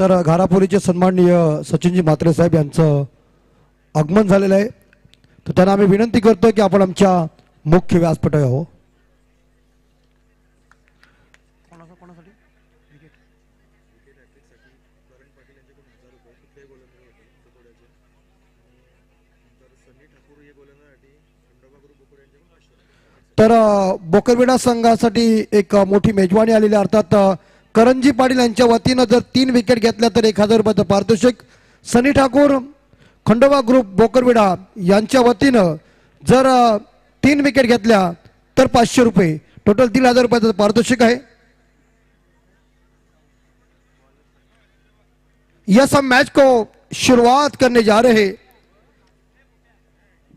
तर घारापुरीचे सन्माननीय सचिनजी म्हात्रे साहेब यांचं आगमन झालेलं आहे, तर त्यांना आम्ही विनंती करतो की आपण आमच्या मुख्य व्यासपीठावर यावं. तर बोकरविडा संघासाठी एक मोठी मेजवानी आलेली, अर्थात करंजी पाटील यांच्या वतीनं जर 3 विकेट घेतल्या तर 1000 रुपयाचं पारितोषिक. सनी ठाकूर खंडोबा ग्रुप बोकरविडा यांच्या वतीनं जर 3 विकेट घेतल्या तर 500 रुपये, टोटल 3000 रुपयाचं पारितोषिक आहे. यह सब मैच को शुरुआत करने जा रहे हैं.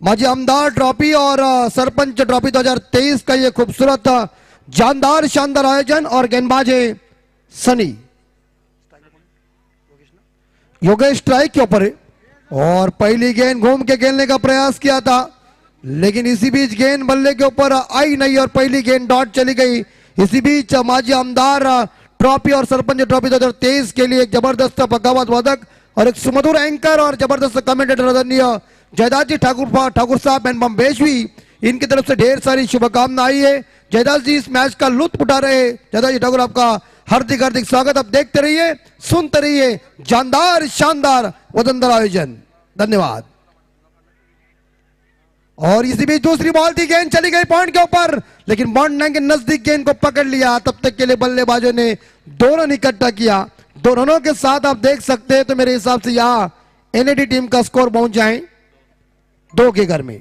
माजी आमदार ट्रॉफी और सरपंच ट्रॉफी 2023 का ये खूबसूरत जानदार शानदार आयोजन और गेंदबाज है सनी. योगेश स्ट्राइक के ऊपर है और पहली गेंद घूम के खेलने का प्रयास किया था, लेकिन इसी बीच गेंद बल्ले के ऊपर आई नहीं और पहली गेंद डॉट चली गई. इसी बीच माजी आमदार ट्रॉफी और सरपंच ट्रॉफी 2023 के लिए एक जबरदस्त बगावत वादक और एक सुमधुर एंकर और जबरदस्त कमेंटेटर आदरणीय जयदास जी ठाकुर साहब एंड बम्बेशवी, इनकी तरफ से ढेर सारी शुभकामना आई है. जयदास जी इस मैच का लुत्फ उठा रहे हैं. जयदास जी ठाकुर आपका हार्दिक हार्दिक स्वागत. आप देखते रहिए, सुनते रहिए, जानदार शानदार वजनदार आयोजन. धन्यवाद. और इसी बीच दूसरी बॉल थी, गेंद चली गई पॉइंट के ऊपर, लेकिन बॉन्ड के नजदीक गेंद को पकड़ लिया. तब तक के लिए बल्लेबाजों ने 2 रन इकट्ठा किया. 2 रनों के साथ आप देख सकते हैं तो मेरे हिसाब से यहां एनएडी टीम का स्कोर पहुंच जाए 2 के घर में.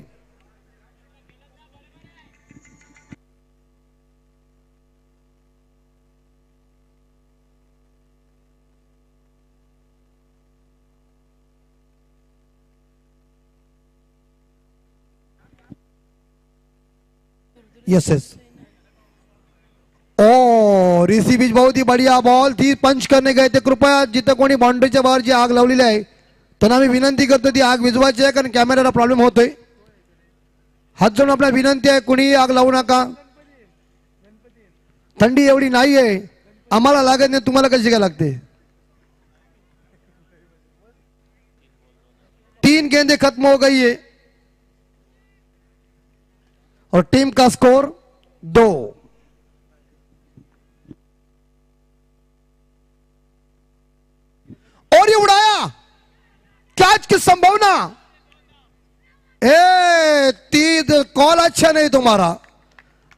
Yes yes. और इसी बीच बहुत ही बढ़िया बॉल थी, पंच करने गए थे. कृपया जिथं कोणी बाउंड्रीच्या बाहेर जी आग लावलेली आहे त्यांना आम्ही विनंती करतो ती आग विझवायची आहे, कारण कॅमेराला प्रॉब्लेम होतोय. हात जोडून आपल्याला विनंती आहे, कुणी आग लावू नका. थंडी एवढी नाही आहे, आम्हाला लागत नाही, तुम्हाला कशी काय लागते. 3 गेंदें खत्म हो गई है और टीम का स्कोर 2. और ये उड़ाया, कैच की संभावना. कॉल अच्छा नहीं तुम्हारा.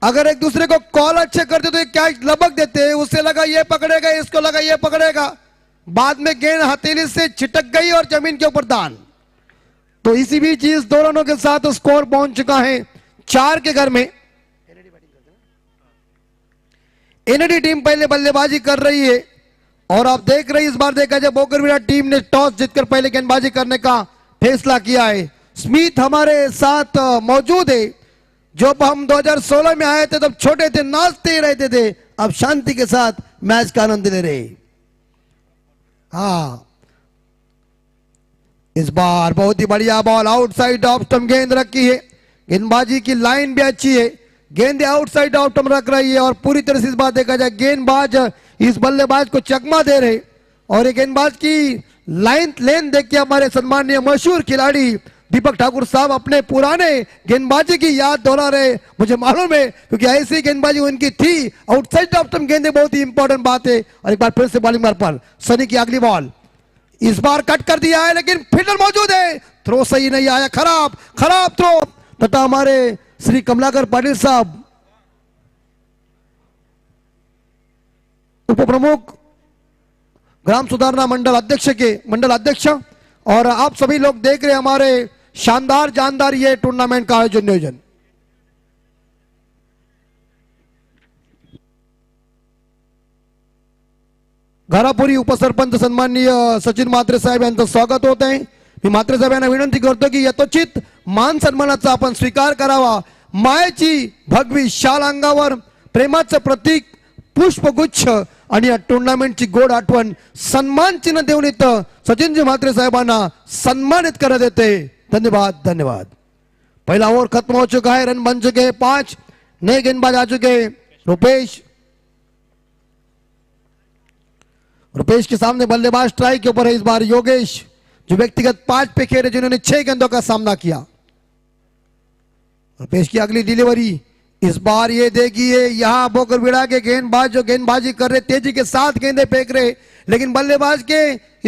अगर एक दूसरे को कॉल अच्छे करते तो ये कैच लपक देते. उसे लगा ये पकड़ेगा, इसको लगा ये पकड़ेगा, बाद में गेंद हथेली से छिटक गई और जमीन के ऊपर दान. तो इसी बीच इस 2 रनों के साथ स्कोर पहुंच चुका है 4 के घर में. एनडी टीम पहले बल्लेबाजी कर रही है और आप देख रहे हैं इस बार देखा जाए बोकरविडा टीम ने टॉस जीतकर पहले गेंदबाजी करने का फैसला किया है. स्मिथ हमारे साथ मौजूद है. जब हम 2016 में आए थे तब छोटे थे, नाचते ही रहते थे, अब शांति के साथ मैच का आनंद ले रहे. हाँ, इस बार बहुत ही बढ़िया बॉल, आउटसाइड ऑफ स्टंप गेंद रखी है. गेंदबाजी की लाइन भी अच्छी है, गेंद आउटसाइड ऑफ स्टंप रख रही है और पूरी तरह से इस बार देखा जाए गेंदबाज इस बल्लेबाज को चकमा दे रहे. और ये गेंदबाज की लेन देख के हमारे सम्माननीय मशहूर खिलाड़ी दीपक ठाकुर साहब अपने पुराने गेंदबाजी की याद दोहरा रहे. मुझे मालूम है क्योंकि ऐसी गेंदबाजी उनकी थी. आउटसाइड ऑफ स्टंप गेंदें बहुत ही इंपॉर्टेंट बात है. और एक बार फिर से बॉलिंग मार पर सनी की अगली बॉल, इस बार कट कर दिया है लेकिन फील्डर मौजूद है. थ्रो सही नहीं आया, खराब थ्रो. तथा हमारे श्री कमलाकर पाटिल साहब उप प्रमुख ग्राम सुधारना मंडल अध्यक्ष और आप सभी लोग देख रहे हमारे शानदार जानदार ये टूर्नामेंट का आयोजन. घारापुरी उपसरपंच सन्माननीय सचिन म्हात्रे साहेब यांचं स्वागत होत आहे. मी म्हात्रे साहेब यांना विनंती करतो की यथोचित मान सन्मानाचा आपण स्वीकार करावा. मायेची भगवी शाल अंगावर, प्रेमाचं प्रतीक पुष्पगुच्छ आणि या टूर्नामेंटची गोड आठवण सन्मान चिन्ह देऊन इथं सचिनजी म्हात्रे साहेबांना सन्मानित करत येते. धन्यवाद धन्यवाद. पहला ओवर खत्म हो चुका है, रन बन चुके हैं 5. नए गेंदबाज आ चुके हैं. रुपेश के सामने बल्लेबाज स्ट्राइक के ऊपर है इस बार योगेश, जो व्यक्तिगत 5 पे खेले, जिन्होंने 6 गेंदों का सामना किया। रुपेश की अगली डिलीवरी इस बार ये देखिए, यहां बोकरबीड़ा के गेंदबाज जो गेंदबाजी कर रहे, तेजी के साथ गेंदे फेंक रहे, लेकिन बल्लेबाज के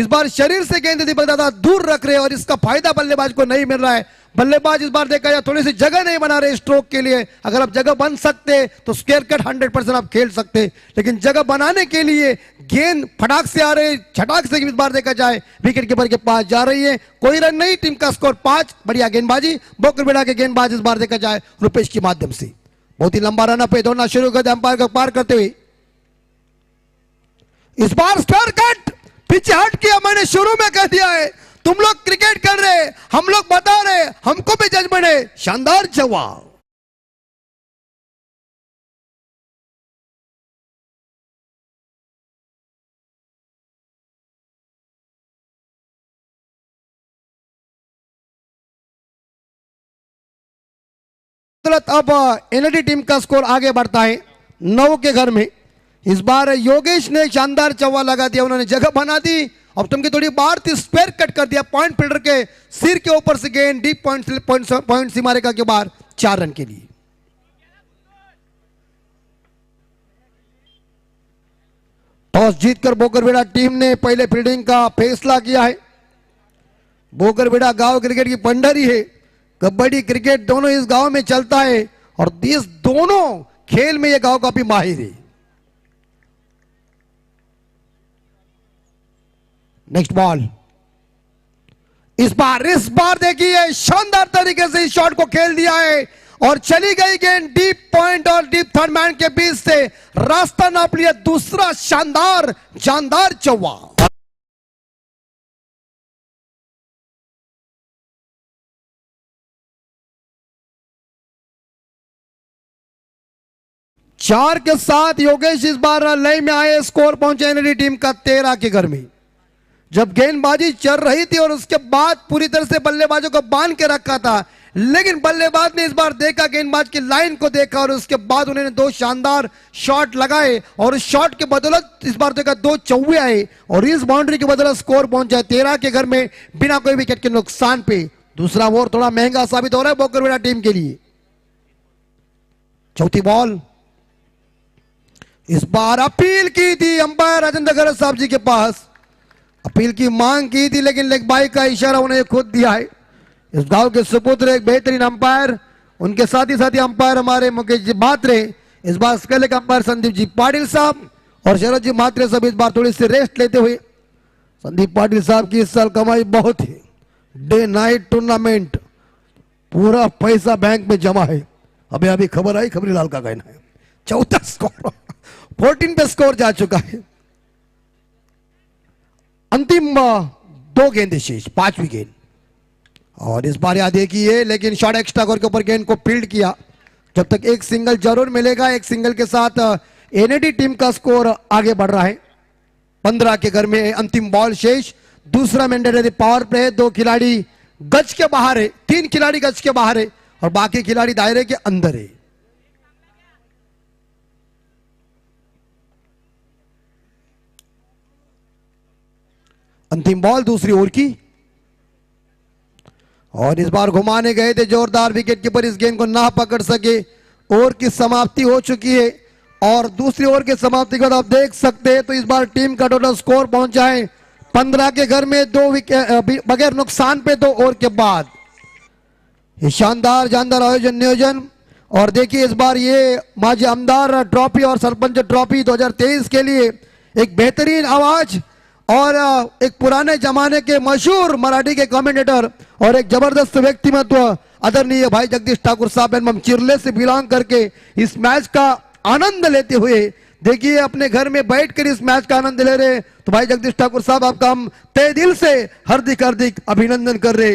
इस बार शरीर से गेंद ज्यादा दूर रख रहे और इसका फायदा बल्लेबाज को नहीं मिल रहा है। बल्लेबाज इस बार देखा जाए थोड़ी सी जगह नहीं बना रहे स्ट्रोक के लिए। अगर आप जगह बन सकते तो स्क्वायर कट 100% आप खेल सकते, लेकिन जगह बनाने के लिए गेंद फटाक से आ रहे, छटाक से इस बार देखा जाए विकेट कीपर के पास जा रही है। कोई रन नहीं, टीम का स्कोर 5। बढ़िया गेंदबाजी बोकरबीड़ा के गेंदबाज इस बार देखा जाए रुपेश के माध्यम से। बहुत ही लंबा रन पे दौड़ना शुरू कर दिया अंपायर को पार करते हुए। इस बार स्क्वायर कट पीछे हट किया। मैंने शुरू में कह दिया है, तुम लोग क्रिकेट कर रहे, हम लोग बता रहे, हमको भी जजमेंट है। शानदार जवाब। अब एनडी टीम का स्कोर आगे बढ़ता है 9 के घर में। इस बार योगेश ने शानदार चौवा लगा दिया, उन्होंने जगह बना दी। अब तुम की थोड़ी बार थी, स्क्वायर कट कर दिया, पॉइंट फील्डर के सिर के ऊपर से गेंद डीप पॉइंट सीमा रेखा के बाहर 4 रन के लिए। टॉस जीतकर बोकरबीड़ा टीम ने पहले फील्डिंग का फैसला किया है। बोकरबीड़ा गांव क्रिकेट की पंडरी है, कबड्डी क्रिकेट दोनों इस गांव में चलता है और इस दोनों खेल में यह गांव काफी माहिर है। Next ball. इस बार देखिए शानदार तरीके से इस शॉट को खेल दिया है और चली गई गेंद डीप पॉइंट और डीप थर्ड मैन के बीच से रास्ता नाप लिया। दूसरा शानदार जानदार चौवा। चार के साथ योगेश इस बार लय में आए। स्कोर पहुंचे एनडी टीम का 13 के घर में। जब गेंदबाजी चल रही थी और उसके बाद पूरी तरह से बल्लेबाजों को बांध के रखा था, लेकिन बल्लेबाज ने इस बार देखा, गेंदबाज की लाइन को देखा और उसके बाद उन्होंने 2 शानदार शॉट लगाए और उस शॉट के बदौलत इस बार देखा 2 चौवे आए और इस बाउंड्री के बदौलत स्कोर पहुंचा 13 के घर में बिना कोई विकेट के नुकसान पे। दूसरा ओवर थोड़ा महंगा साबित हो रहा है बोकरबीड़ा टीम के लिए। चौथी बॉल। इस बार अपील की थी अंपायर राजेंद्र गरज साहब जी के पास, अपील की मांग की थी, लेकिन लेग बाई का इशारा उन्हें खुद दिया है। इस गांव के सुपुत्र एक बेहतरीन अंपायर, उनके साथ ही अंपायर हमारे मुकेश जी म्हात्रे, इस बार स्केल के अंपायर संदीप जी पाटिल साहब और शरद जी म्हात्रे साहब इस बार थोड़ी सी रेस्ट लेते हुए। संदीप पाटिल साहब की इस साल कमाई बहुत है, डे नाइट टूर्नामेंट, पूरा पैसा बैंक में जमा है। अभी खबर आई, खबरी लाल का कहना है 14 स्कोर 14 पे स्कोर जा चुका है। अंतिम 2 गेंदें शेष, 5वीं गेंद और इस बार याद देखिए, लेकिन शॉर्ट एक्स्ट्रा कवर के ऊपर गेंद को फील्ड किया। जब तक एक सिंगल जरूर मिलेगा, एक सिंगल के साथ एनडी टीम का स्कोर आगे बढ़ रहा है 15 के घर में। अंतिम बॉल शेष, दूसरा मैंडेटरी पावर प्ले। 2 खिलाड़ी गज के बाहर है, 3 खिलाड़ी गज के बाहर है और बाकी खिलाड़ी दायरे के अंदर है। अंतिम बॉल दूसरी ओवर की और इस बार घुमाने गए थे जोरदार, विकेट कीपर इस गेंद को ना पकड़ सके। ओवर की समाप्ति हो चुकी है और दूसरी ओवर की समाप्ति के बाद आप देख सकते हैं तो इस बार टीम का टोटल स्कोर पहुंचा है 15 के घर में, 2 विकेट बगैर नुकसान पे 2 ओवर के बाद। ये शानदार जानदार आयोजन नियोजन। और देखिए इस बार ये माजी आमदार ट्रॉफी और सरपंच ट्रॉफी 2023 के लिए एक बेहतरीन आवाज और एक पुराने जमाने के मशहूर मराठी के कमेंटेटर और एक जबरदस्त व्यक्तिमत्व आदरणीय भाई जगदीश ठाकुर साहब एवं चिरले से बिलोंग करके इस मैच का आनंद लेते हुए, देखिए अपने घर में बैठकर इस मैच का आनंद ले रहे। तो भाई जगदीश ठाकुर साहब आपका हम तहे दिल से हार्दिक हार्दिक अभिनंदन कर रहे।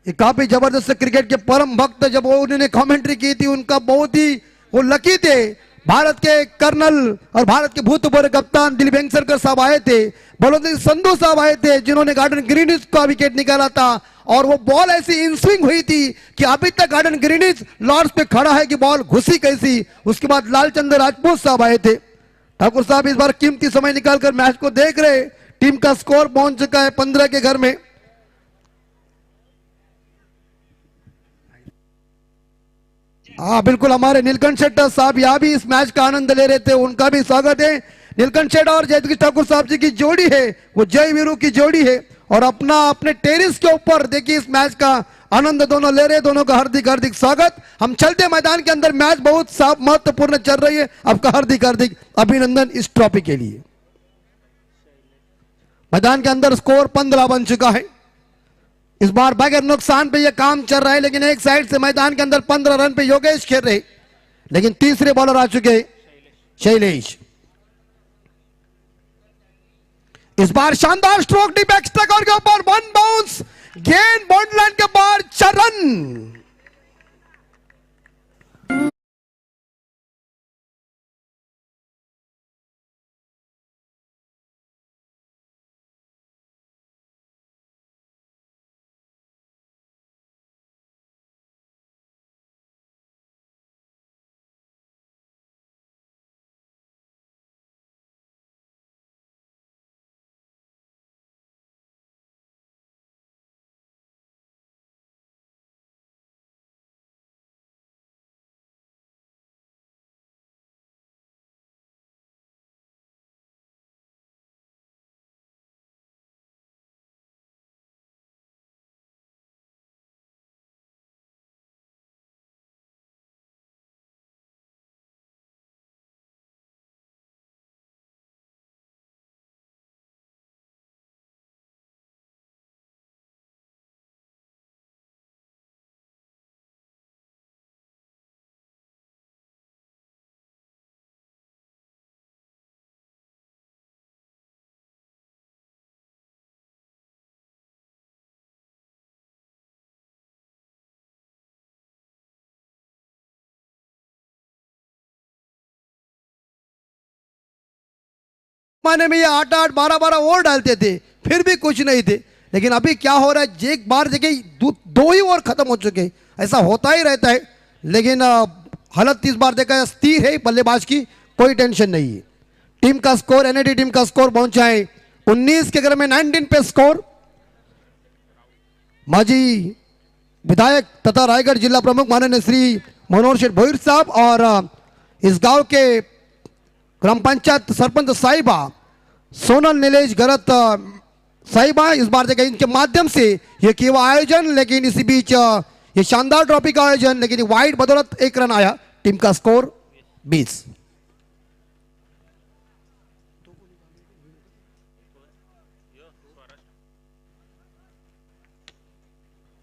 ये काफी जबरदस्त क्रिकेट के परम भक्त, जब वो उन्होंने कमेंट्री की थी उनका बहुत ही वो लकी थे। भारत के कर्नल और भारत के भूतपूर्व कप्तान दिलीप वेंगसरकर साहब आए थे, बलवंत संधू साहब आए थे जिन्होंने गार्डन ग्रीनिज का विकेट निकाला था और वो बॉल ऐसी इन स्विंग हुई थी कि अभी तक गार्डन ग्रीनिज लॉर्ड्स पे खड़ा है कि बॉल घुसी कैसी। उसके बाद लालचंद्र राजपूत साहब आए थे, ठाकुर साहब इस बार कीमती समय निकालकर मैच को देख रहे। टीम का स्कोर पहुंच चुका है 15 के घर में। हाँ बिल्कुल, हमारे नीलकंठ शेट्टर साहब यहाँ भी इस मैच का आनंद ले रहे थे, उनका भी स्वागत है। नीलकंठ शेट्टर और जयदीश ठाकुर साहब जी की जोड़ी है, वो जय वीरू की जोड़ी है, और अपने टेरिस के ऊपर देखिए इस मैच का आनंद दोनों ले रहे। दोनों का हार्दिक हार्दिक स्वागत। हम चलते मैदान के अंदर, मैच बहुत साफ महत्वपूर्ण चल रही है। आपका हार्दिक हार्दिक अभिनंदन इस ट्रॉफी के लिए। मैदान के अंदर स्कोर 15 बन चुका है। इस बार बगैर नुकसान पे ये काम चल रहा है, लेकिन एक साइड से मैदान के अंदर 15 रन पे योगेश खेल रहे, लेकिन तीसरे बॉलर आ चुके शैलेश। इस बार शानदार स्ट्रोक डीप एक्स्ट्रा कवर के ऊपर, वन बाउंस, गेंद बॉर्डर लाइन के बाहर, 4 रन। माने में ये 8-8, 12-12 ओवर डालते थे, फिर भी कुछ नहीं थे। लेकिन अभी क्या हो रहा है, एक बार देखिए 2 ही ओवर खत्म हो चुके हैं। ऐसा होता ही रहता है, लेकिन हालत इस बार देखा स्थिर है बल्लेबाज की, कोई टेंशन नहीं है। टीम का स्कोर, एनएडी टीम का स्कोर पहुंचा है 19 के घर में 19 पे स्कोर। माजी विधायक तथा रायगढ़ जिला प्रमुख माननीय श्री मनोहर शेठ भोईर साहब और इस गांव के ग्राम पंचायत सरपंच साहिबा सोनल नीलेश गरत साहिबा, इस बार देखा इनके माध्यम से ये किया आयोजन। लेकिन इसी बीच ये शानदार ट्रॉफी का आयोजन, लेकिन वाइड बदौलत 1 रन आया। टीम का स्कोर 20।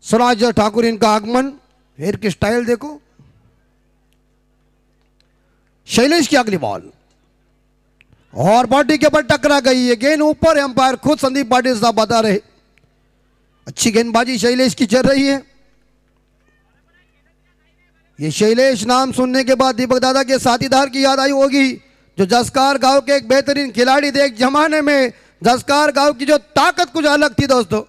स्वराज ठाकुर इनका आगमन, हेयर की स्टाइल देखो। शैलेश की अगली बॉल और बॉडी के ऊपर टकरा गई है, गेंद ऊपर। एम्पायर खुद संदीप पाटिल साहब बता रहे, अच्छी गेंदबाजी शैलेश की चल रही है। ये शैलेश नाम सुनने के बाद दीपक दादा के साथीदार की याद आई होगी, जो जसकार गांव के एक बेहतरीन खिलाड़ी थे। एक जमाने में जसकार गांव की जो ताकत कुछ अलग थी दोस्तों।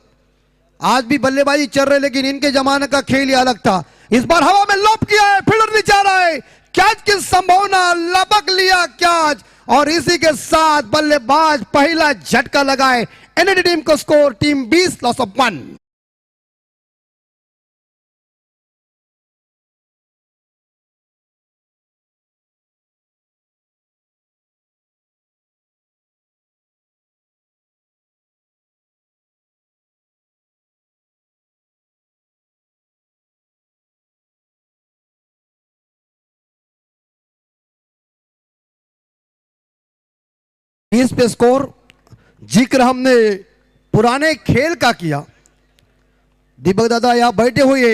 आज भी बल्लेबाजी चल रही, लेकिन इनके जमाने का खेल ही अलग था। इस बार हवा में लॉप किया है, फील्डर नीचे आ रहा है, कैच की संभावना, लपक लिया कैच, और इसी के साथ बल्लेबाज पहला झटका लगाए। एनएडी टीम को score, team 20, loss of 1। Is pay score, जिक्र हमने पुराने खेल का किया। दीपक दादा यहां बैठे हुए,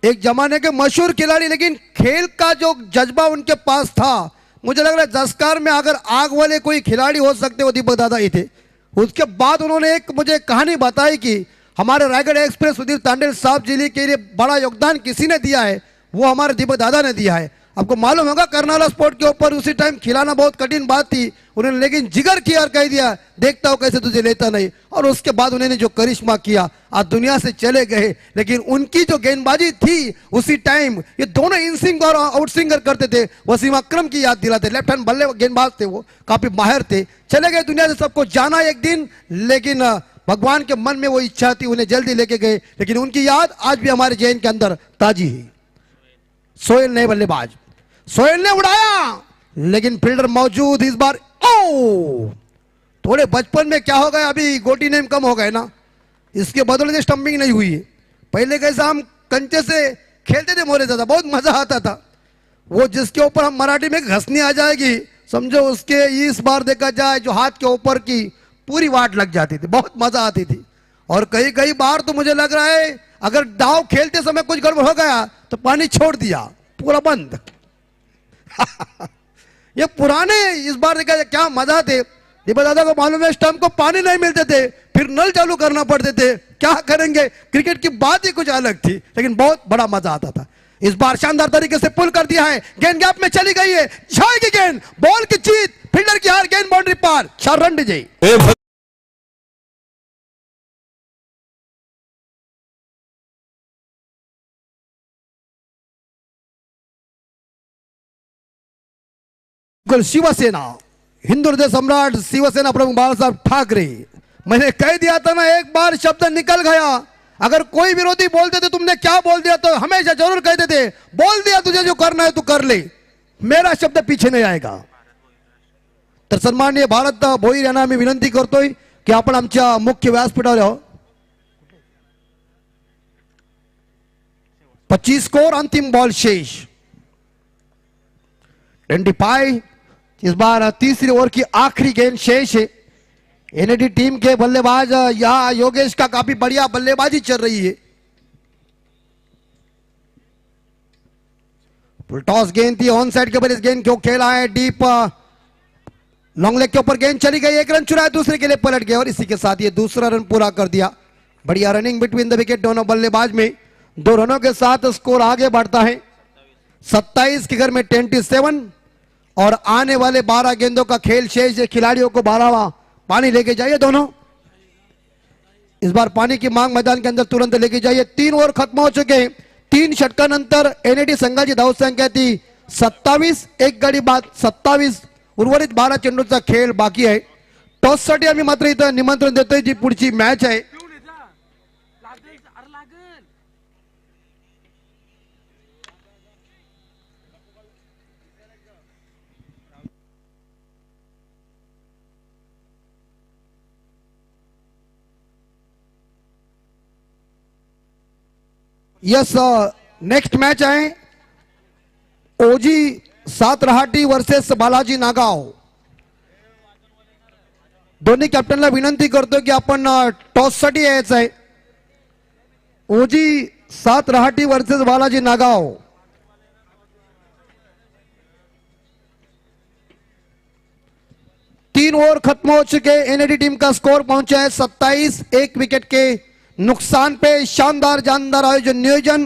एक जमाने के मशहूर खिलाड़ी, लेकिन खेल का जो जज्बा उनके पास था, मुझे लग रहा है जसकार में अगर आग वाले कोई खिलाड़ी हो सकते वो दीपक दादा ही थे। उसके बाद उन्होंने एक मुझे कहानी बताई कि हमारे रायगढ़ एक्सप्रेस सुधीर तांडेल साहब जी के लिए बड़ा योगदान किसी ने दिया है, वो हमारे दीपक दादा ने दिया है। आपको मालूम होगा कर्नाला स्पोर्ट के ऊपर उसी टाइम खिलाना बहुत कठिन बात थी उन्होंने, लेकिन जिगर किया और कह दिया देखता हो कैसे तुझे लेता नहीं, और उसके बाद उन्होंने जो करिश्मा किया आज दुनिया से चले गए। लेकिन उनकी जो गेंदबाजी थी उसी टाइम ये दोनों इन स्विंग और आउट स्विंगर करते थे, वसीम अकरम की याद दिलाते। लेफ्ट हैंड बल्ले गेंदबाज थे, वो काफी माहिर थे, चले गए दुनिया से, सबको जाना एक दिन, लेकिन भगवान के मन में वो इच्छा थी, उन्हें जल्दी लेके गए, लेकिन उनकी याद आज भी हमारे जैन के अंदर ताजी है। सोहेल नए बल्लेबाज, सोहेल ने उड़ाया लेकिन फील्डर मौजूद इस बार। ओ थोड़े बचपन में क्या हो गया, अभी गोटी नेम कम हो गए ना, इसके बदले से स्टंपिंग नहीं हुई है। पहले कैसा हम कंचे से खेलते थे मोरे दादा, बहुत मजा आता था। वो जिसके ऊपर हम मराठी में घसनी आ जाएगी समझो, उसके इस बार देखा जाए जो हाथ के ऊपर की पूरी वाट लग जाती थी, बहुत मजा आती थी। और कई कई बार तो मुझे लग रहा है अगर दाव खेलते समय कुछ गड़बड़ हो गया तो पानी छोड़ दिया, पूरा बंद। ये पुराने इस बार देखा जाए क्या मजा थे। दीपा दादा को मालूम है स्टंप को पानी नहीं मिलते थे, फिर नल चालू करना पड़ते थे, क्या करेंगे, क्रिकेट की बात ही कुछ अलग थी, लेकिन बहुत बड़ा मजा आता था। इस बार शानदार तरीके से पुल कर दिया है, गेंद गैप में चली गई है, जाएगी गेंद, बॉल की जीत, फील्डर की हार, गेंद बाउंड्री पार, 4 रन विजयी। शिवसेना, हिंदू हृदय सम्राट शिवसेना प्रमुख बाला साहब ठाकरे, मैंने कह दिया था ना, एक बार शब्द निकल गया, अगर कोई विरोधी बोलते थे तुमने क्या बोल दिया, तो हमेशा जरूर कहते थे बोल दिया, तुझे जो करना है तू कर ले, मेरा शब्द पीछे नहीं आएगा। तर सन्माननीय भारत भोईर यांना मी विनंती करतोय की आपण आमच्या मुख्य व्यासपीठावर यावं। 25 स्कोर, अंतिम बॉल शेष 25। इस बार तीसरी ओवर की आखिरी गेंद शेष है। एनएडी टीम के बल्लेबाज यहां योगेश का काफी बढ़िया बल्लेबाजी चल रही है। फुल टॉस गेंद थी, ऑन साइड के ऊपर इस गेंद को खेला है, डीप लॉन्ग लेग के ऊपर गेंद चली गई, एक रन चुराया, दूसरे के लिए पलट गया और इसी के साथ ये दूसरा रन पूरा कर दिया। बढ़िया रनिंग बिटवीन द विकेट दोनों बल्लेबाज में, 2 रनों के साथ स्कोर आगे बढ़ता है 27 के घर में 27। और आने वाले 12 गेंदों का खेल शेष है, खिलाड़ियों को 12वां पानी लेके जाइए दोनों। इस बार पानी की मांग मैदान के अंदर तुरंत लेके जाइए। 3 ओव्हर खत्म हो चुके, 3 षटकानंतर एनएडी संघाची धावसंख्या ती 27, एक गडी बाद 27, उर्वरित 12 चेंडूचा खेळ बाकी आहे। टॉस साठी आम्ही मात्र इथं निमंत्रण देतोय, जी पुढची मॅच आहे यस नेक्स्ट मैच आहे ओजी सातरहाटी वर्सेस बालाजी नागाव। दोन्ही कॅप्टनला विनंती करतो की आपण टॉस साठी यायचं आहे। ओजी सातरहाटी वर्सेस बालाजी नागाव। तीन ओवर खत्म हो चुके, एनएडी टीम का स्कोर पहुंचा है 27, एक विकेट के नुकसान पे। शानदार जानदार आयोजन नियोजन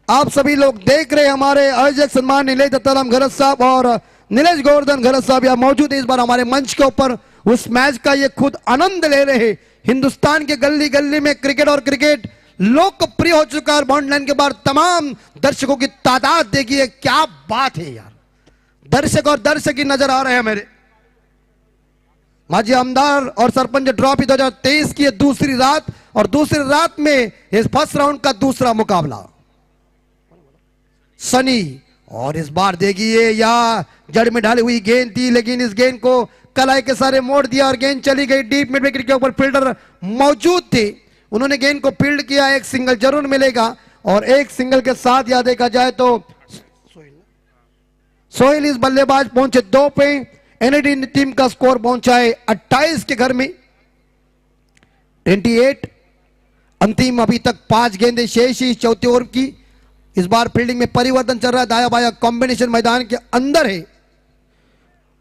आप सभी लोग देख रहे, हमारे आयोजक सम्मान नीलेश दत्ताराम घरत साहब और नीलेश गोवर्धन घरत साहब यहाँ मौजूद है इस बार हमारे मंच के ऊपर। उस मैच का ये खुद आनंद ले रहे। हिंदुस्तान के गली गली में क्रिकेट और क्रिकेट लोकप्रिय हो चुका है। बाउंड्री लाइन के बाद तमाम दर्शकों की तादाद देखिए, क्या बात है यार, दर्शक और दर्शक ही नजर आ रहे हैं मेरे। माजी आमदार और सरपंच ट्रॉफी 2023 की दूसरी रात, और दूसरी रात में इस फर्स्ट राउंड का दूसरा मुकाबला सनी। और इस बार देखिए या जड़ में ढाली हुई गेंद थी, लेकिन इस गेंद को कलाई के सारे मोड़ दिया और गेंद चली गई डीप मिड विकेट के ऊपर। फील्डर मौजूद थे, उन्होंने गेंद को फील्ड किया, एक सिंगल जरूर मिलेगा। और एक सिंगल के साथ यह देखा जाए तो सोहेल इस बल्लेबाज पहुंचे 2 पे। एनएडी टीम का स्कोर पहुंचा है 28 के घर में 28। अंतिम अभी तक 5 गेंदें शेष ही चौथे ओवर की। इस बार फील्डिंग में परिवर्तन चल रहा है, दाया बाया कॉम्बिनेशन मैदान के अंदर है।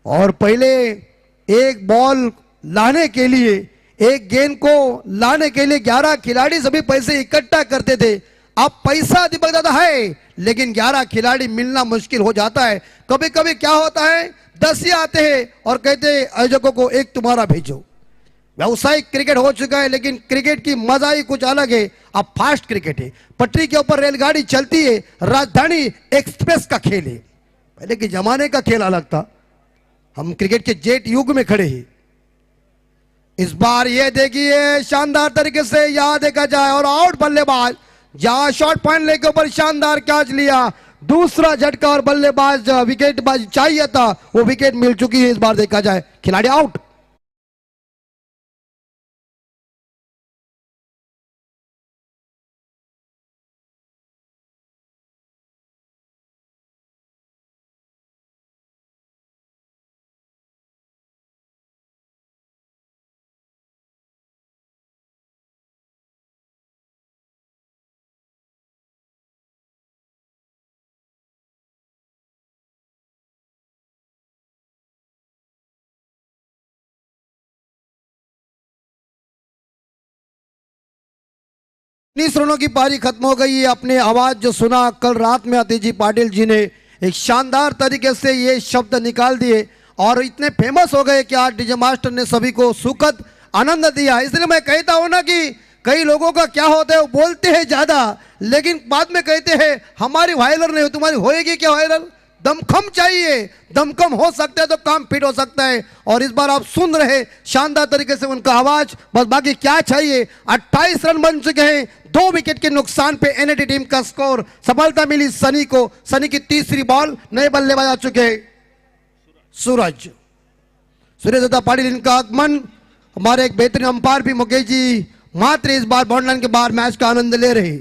और पहले एक बॉल लाने के लिए, एक गेंद को लाने के लिए 11 खिलाड़ी सभी पैसे इकट्ठा करते थे। अब पैसा दीपक दादा है, लेकिन 11 खिलाड़ी मिलना मुश्किल हो जाता है। कभी कभी क्या होता है, 10 ही आते हैं और कहते हैं आयोजकों को एक तुम्हारा भेजो। व्यावसायिक क्रिकेट हो चुका है, लेकिन क्रिकेट की मजा ही कुछ अलग है। अब फास्ट क्रिकेट है, पटरी के ऊपर रेलगाड़ी चलती है, राजधानी एक्सप्रेस का खेल है। पहले के जमाने का खेल अलग था, हम क्रिकेट के जेट युग में खड़े हैं। इस बार ये देखिए शानदार तरीके से यहां देखा जाए और आउट बल्लेबाज, जहां शॉर्ट पॉइंट लेके ऊपर शानदार कैच लिया, दूसरा झटका और बल्लेबाज विकेटबाज चाहिए था, वो विकेट मिल चुकी है। इस बार देखा जाए खिलाड़ी आउट। रनों की पारी खत्म हो गई है। अपने आवाज जो सुना कल रात में अतिश जी पाटिल जी ने एक शानदार तरीके से ये शब्द निकाल दिए और इतने फेमस हो गए कि आज डीजे मास्टर ने सभी को सुखद आनंद दिया। इसलिए मैं कहता हूं ना कि कई लोगों का क्या होता है, वो बोलते हैं ज्यादा लेकिन बाद में कहते हैं हमारी वायरल नहीं हो, तुम्हारी होएगी क्या वायरल। दमखम चाहिए, दमखम हो सकता है तो काम फिट हो सकता है। और इस बार आप सुन रहे शानदार तरीके से उनका आवाज, बस बाकी क्या चाहिए। 28 रन बन चुके हैं, 2 विकेट के नुकसान पे एनएटी टीम का स्कोर। सफलता मिली सनी को, सनी की तीसरी बॉल, नए बल्लेबाज आ चुके सूरज दत्ता पाटिल, इनका आगमन। हमारे एक बेहतरीन अंपायर भी मुकेश जी मात्र इस बार बाउंड लाइन के बाहर मैच का आनंद ले रहे।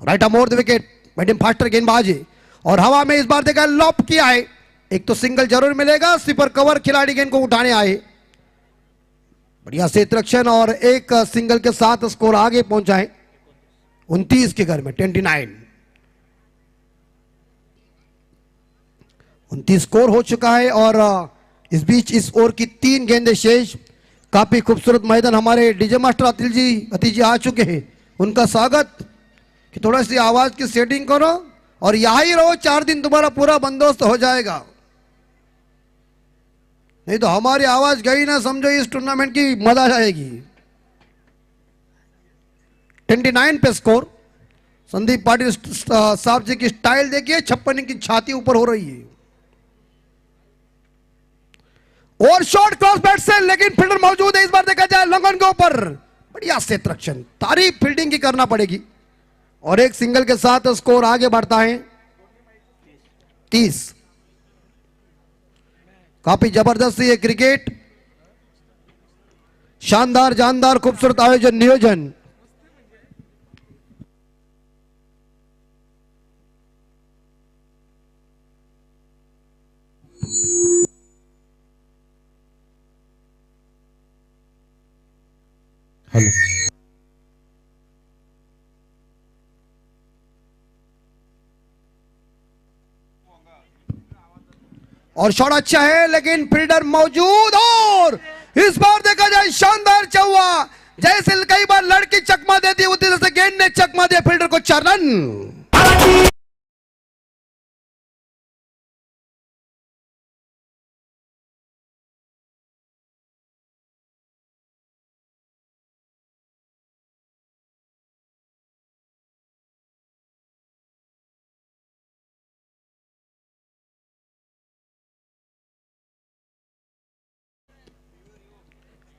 Right of more the wicket, medium faster गेंदबाज है और हवा में इस बार देखा लॉप किया है। एक तो सिंगल जरूर मिलेगा, स्वीपर कवर खिलाड़ी गेंद को उठाने आए, बढ़िया क्षेत्ररक्षण और एक सिंगल के साथ स्कोर आगे पहुंचा है 29 के घर में 29 स्कोर हो चुका है। और इस बीच इस ओवर की 3 गेंदें शेष। काफी खूबसूरत मैदान, हमारे डीजे मास्टर अतिश जी आ चुके हैं, उनका स्वागत। कि थोड़ा सी आवाज की सेटिंग करो और यहां ही रहो, 4 दिन तुम्हारा पूरा बंदोबस्त हो जाएगा। नहीं तो हमारी आवाज गई ना समझो, इस टूर्नामेंट की मजा जाएगी। 29 पे स्कोर। संदीप पाटिल साहब जी की स्टाइल देखिए, 56 की छाती ऊपर हो रही है और शॉट क्रॉस बैट से, लेकिन फील्डर मौजूद है। इस बार देखा जाए लंगन के ऊपर, बढ़िया क्षेत्ररक्षण, तारीफ फील्डिंग की करना पड़ेगी। और एक सिंगल के साथ स्कोर आगे बढ़ता है 30। काफी जबरदस्त ये क्रिकेट, शानदार जानदार खूबसूरत आयोजन नियोजन। हेलो, और शॉट अच्छा है लेकिन फील्डर मौजूद। और इस बार देखा जाए शानदार चौवा, जैसे कई बार लड़की चकमा देती है उसी तरह से गेंद ने चकमा दिया फील्डर को। 4 रन।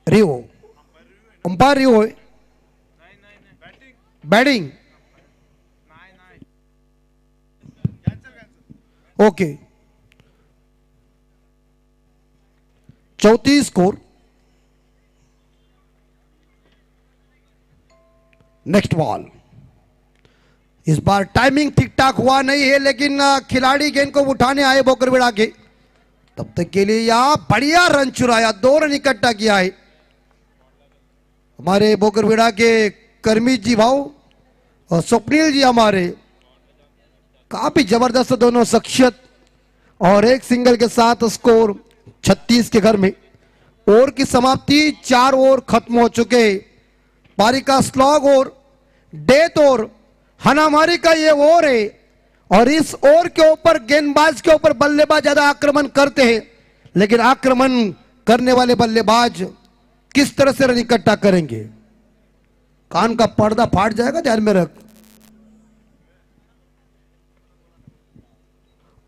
रियो अंपायर, रियो है batting. Okay, 34 score. Next ball. इस बार टाइमिंग ठीक ठाक हुआ नहीं है, लेकिन खिलाड़ी गेंद को उठाने आए बोकरविड़ा के, तब तक के लिए यहां बढ़िया रन चुराया, 2 रन इकट्ठा किया है हमारे बोकरविड़ा के करमीत जी भाव और स्वप्निल जी हमारे। काफी जबरदस्त दोनों शख्सियत और एक सिंगल के साथ स्कोर 36 के घर में। ओवर की समाप्ति, 4 ओवर खत्म हो चुके। पारी का स्लॉग और डेथ और हनामारी का ये ओवर है और इस ओवर के ऊपर गेंदबाज के ऊपर बल्लेबाज ज्यादा आक्रमण करते हैं, लेकिन आक्रमण करने वाले बल्लेबाज किस तरह से रन इकट्ठा करेंगे। कान का पर्दा फाट जाएगा, ध्यान में रख।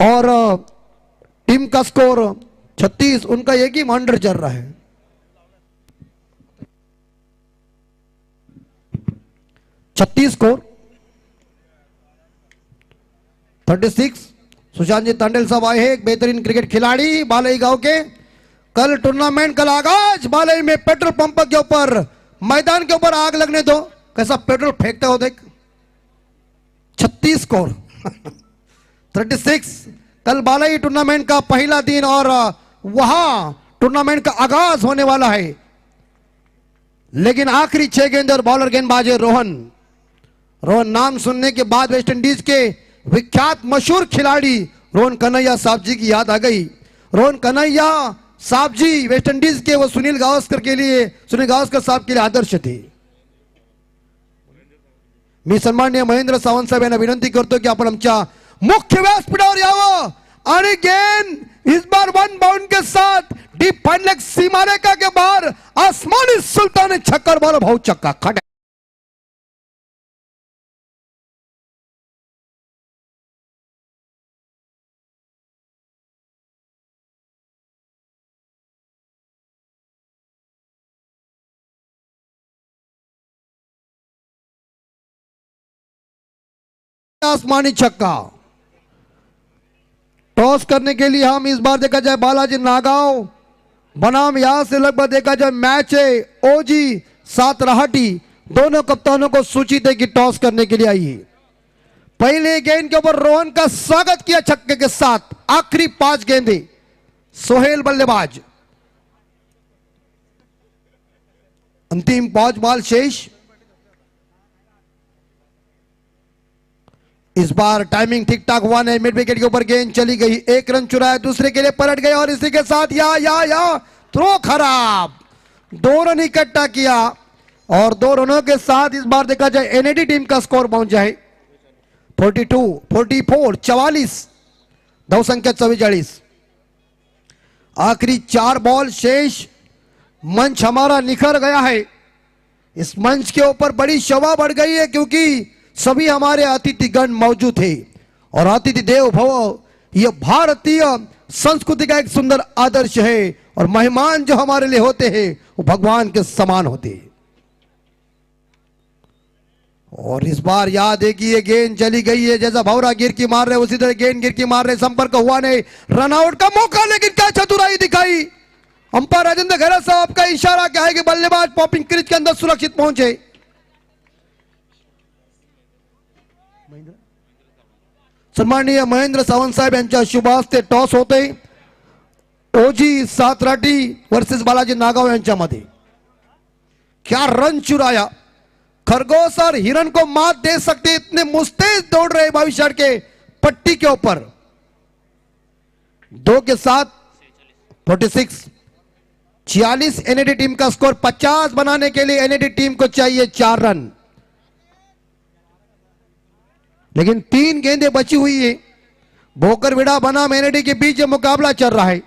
और टीम का स्कोर 36, उनका एक ही अंडर चल रहा है। 36 स्कोर 36। सुशांत जी तांडेल साहब आए हैं, एक बेहतरीन क्रिकेट खिलाड़ी बालई गांव के। कल टूर्नामेंट का आगाज बालई में पेट्रोल पंप के ऊपर, मैदान के ऊपर आग लगने दो, कैसा पेट्रोल फेंकते हो देख। 36 स्कोर 36। कल बालई टूर्नामेंट का पहला दिन और वहां टूर्नामेंट का आगाज होने वाला है, लेकिन आखिरी 6 गेंद और बॉलर गेंदबाज है रोहन। रोहन नाम सुनने के बाद वेस्ट इंडीज के विख्यात मशहूर खिलाड़ी रोहन कन्हैया साहब जी की याद आ गई। रोहन कन्हैया साहब जी वेस्ट इंडीज के वो सुनील गावस्कर साहब के लिए आदर्श थे। मी सन्माननीय महेंद्र सावंत साहेब यांना विनंती करतो की आपण आमच्या मुख्य व्यासपीठावर यावं आणि गेंद इस बार 1 बाउंड के साथ डीप फाइन लेग सीमा रेखा के बाहर आसमानी सुल्तान ने छक्का मारा, बहुत छक्का खड़ा। आसमानी छक्का। टॉस करने के लिए हम इस बार देखा जाए बालाजी नागांव बनाम यहां से लगभग देखा जाए मैच है ओजी सातराहटी, दोनों कप्तानों को सूचित है कि टॉस करने के लिए आइए। पहले गेंद के ऊपर रोहन का स्वागत किया छक्के के साथ। आखिरी 5 गेंदें सोहेल बल्लेबाज। अंतिम 5 बॉल शेष। इस बार टाइमिंग ठीक ठाक हुआ नहीं, मिड विकेट के ऊपर गेंद चली गई, 1 रन चुराया, दूसरे के लिए पलट गए और इसी के साथ या थ्रो खराब। 2 रन इकट्ठा किया और 2 रनों के साथ इस बार देखा जाए एनएडी टीम का स्कोर पहुंच जाए 42, 44, 44, धाव संख्या 44। आखिरी 4 बॉल शेष। मंच हमारा निखर गया है। इस मंच के ऊपर बड़ी शोभा बढ़ गई है क्योंकि सभी हमारे अतिथिगण मौजूद थे और अतिथि देव भव यह भारतीय संस्कृति का एक सुंदर आदर्श है और मेहमान जो हमारे लिए होते हैं वो भगवान के समान होते हैं। और इस बार याद है कि ये गेंद चली गई है, जैसा भौरा गिरकी मार रहे उसी तरह गेंद गिरकी मार रहे, संपर्क हुआ नहीं, रनआउट का मौका, लेकिन क्या चतुराई दिखाई अंपायर राजेंद्र खैरा साहब का इशारा क्या है कि बल्लेबाज पॉपिंग क्रीज के अंदर सुरक्षित पहुंचे। सन्माननीय महेंद्र सावंत साहेब यांच्या शुभ हस्ते टॉस होते ओजी सातराटी वर्सेस बालाजी नागांव यांच्यामध्ये। क्या रन चुराया। खरगोश और हिरन को मात दे सकते इतने मुस्तैद दौड़ रहे भविष्य के पट्टी के ऊपर। 2 के साथ 46, 46 एनएडी टीम का स्कोर। 50 बनाने के लिए एनएडी टीम को चाहिए 4 रन, लेकिन 3 गेंदें बची हुई है। भोकरविड़ा बनाम एनएडी के बीच मुकाबला चल रहा है।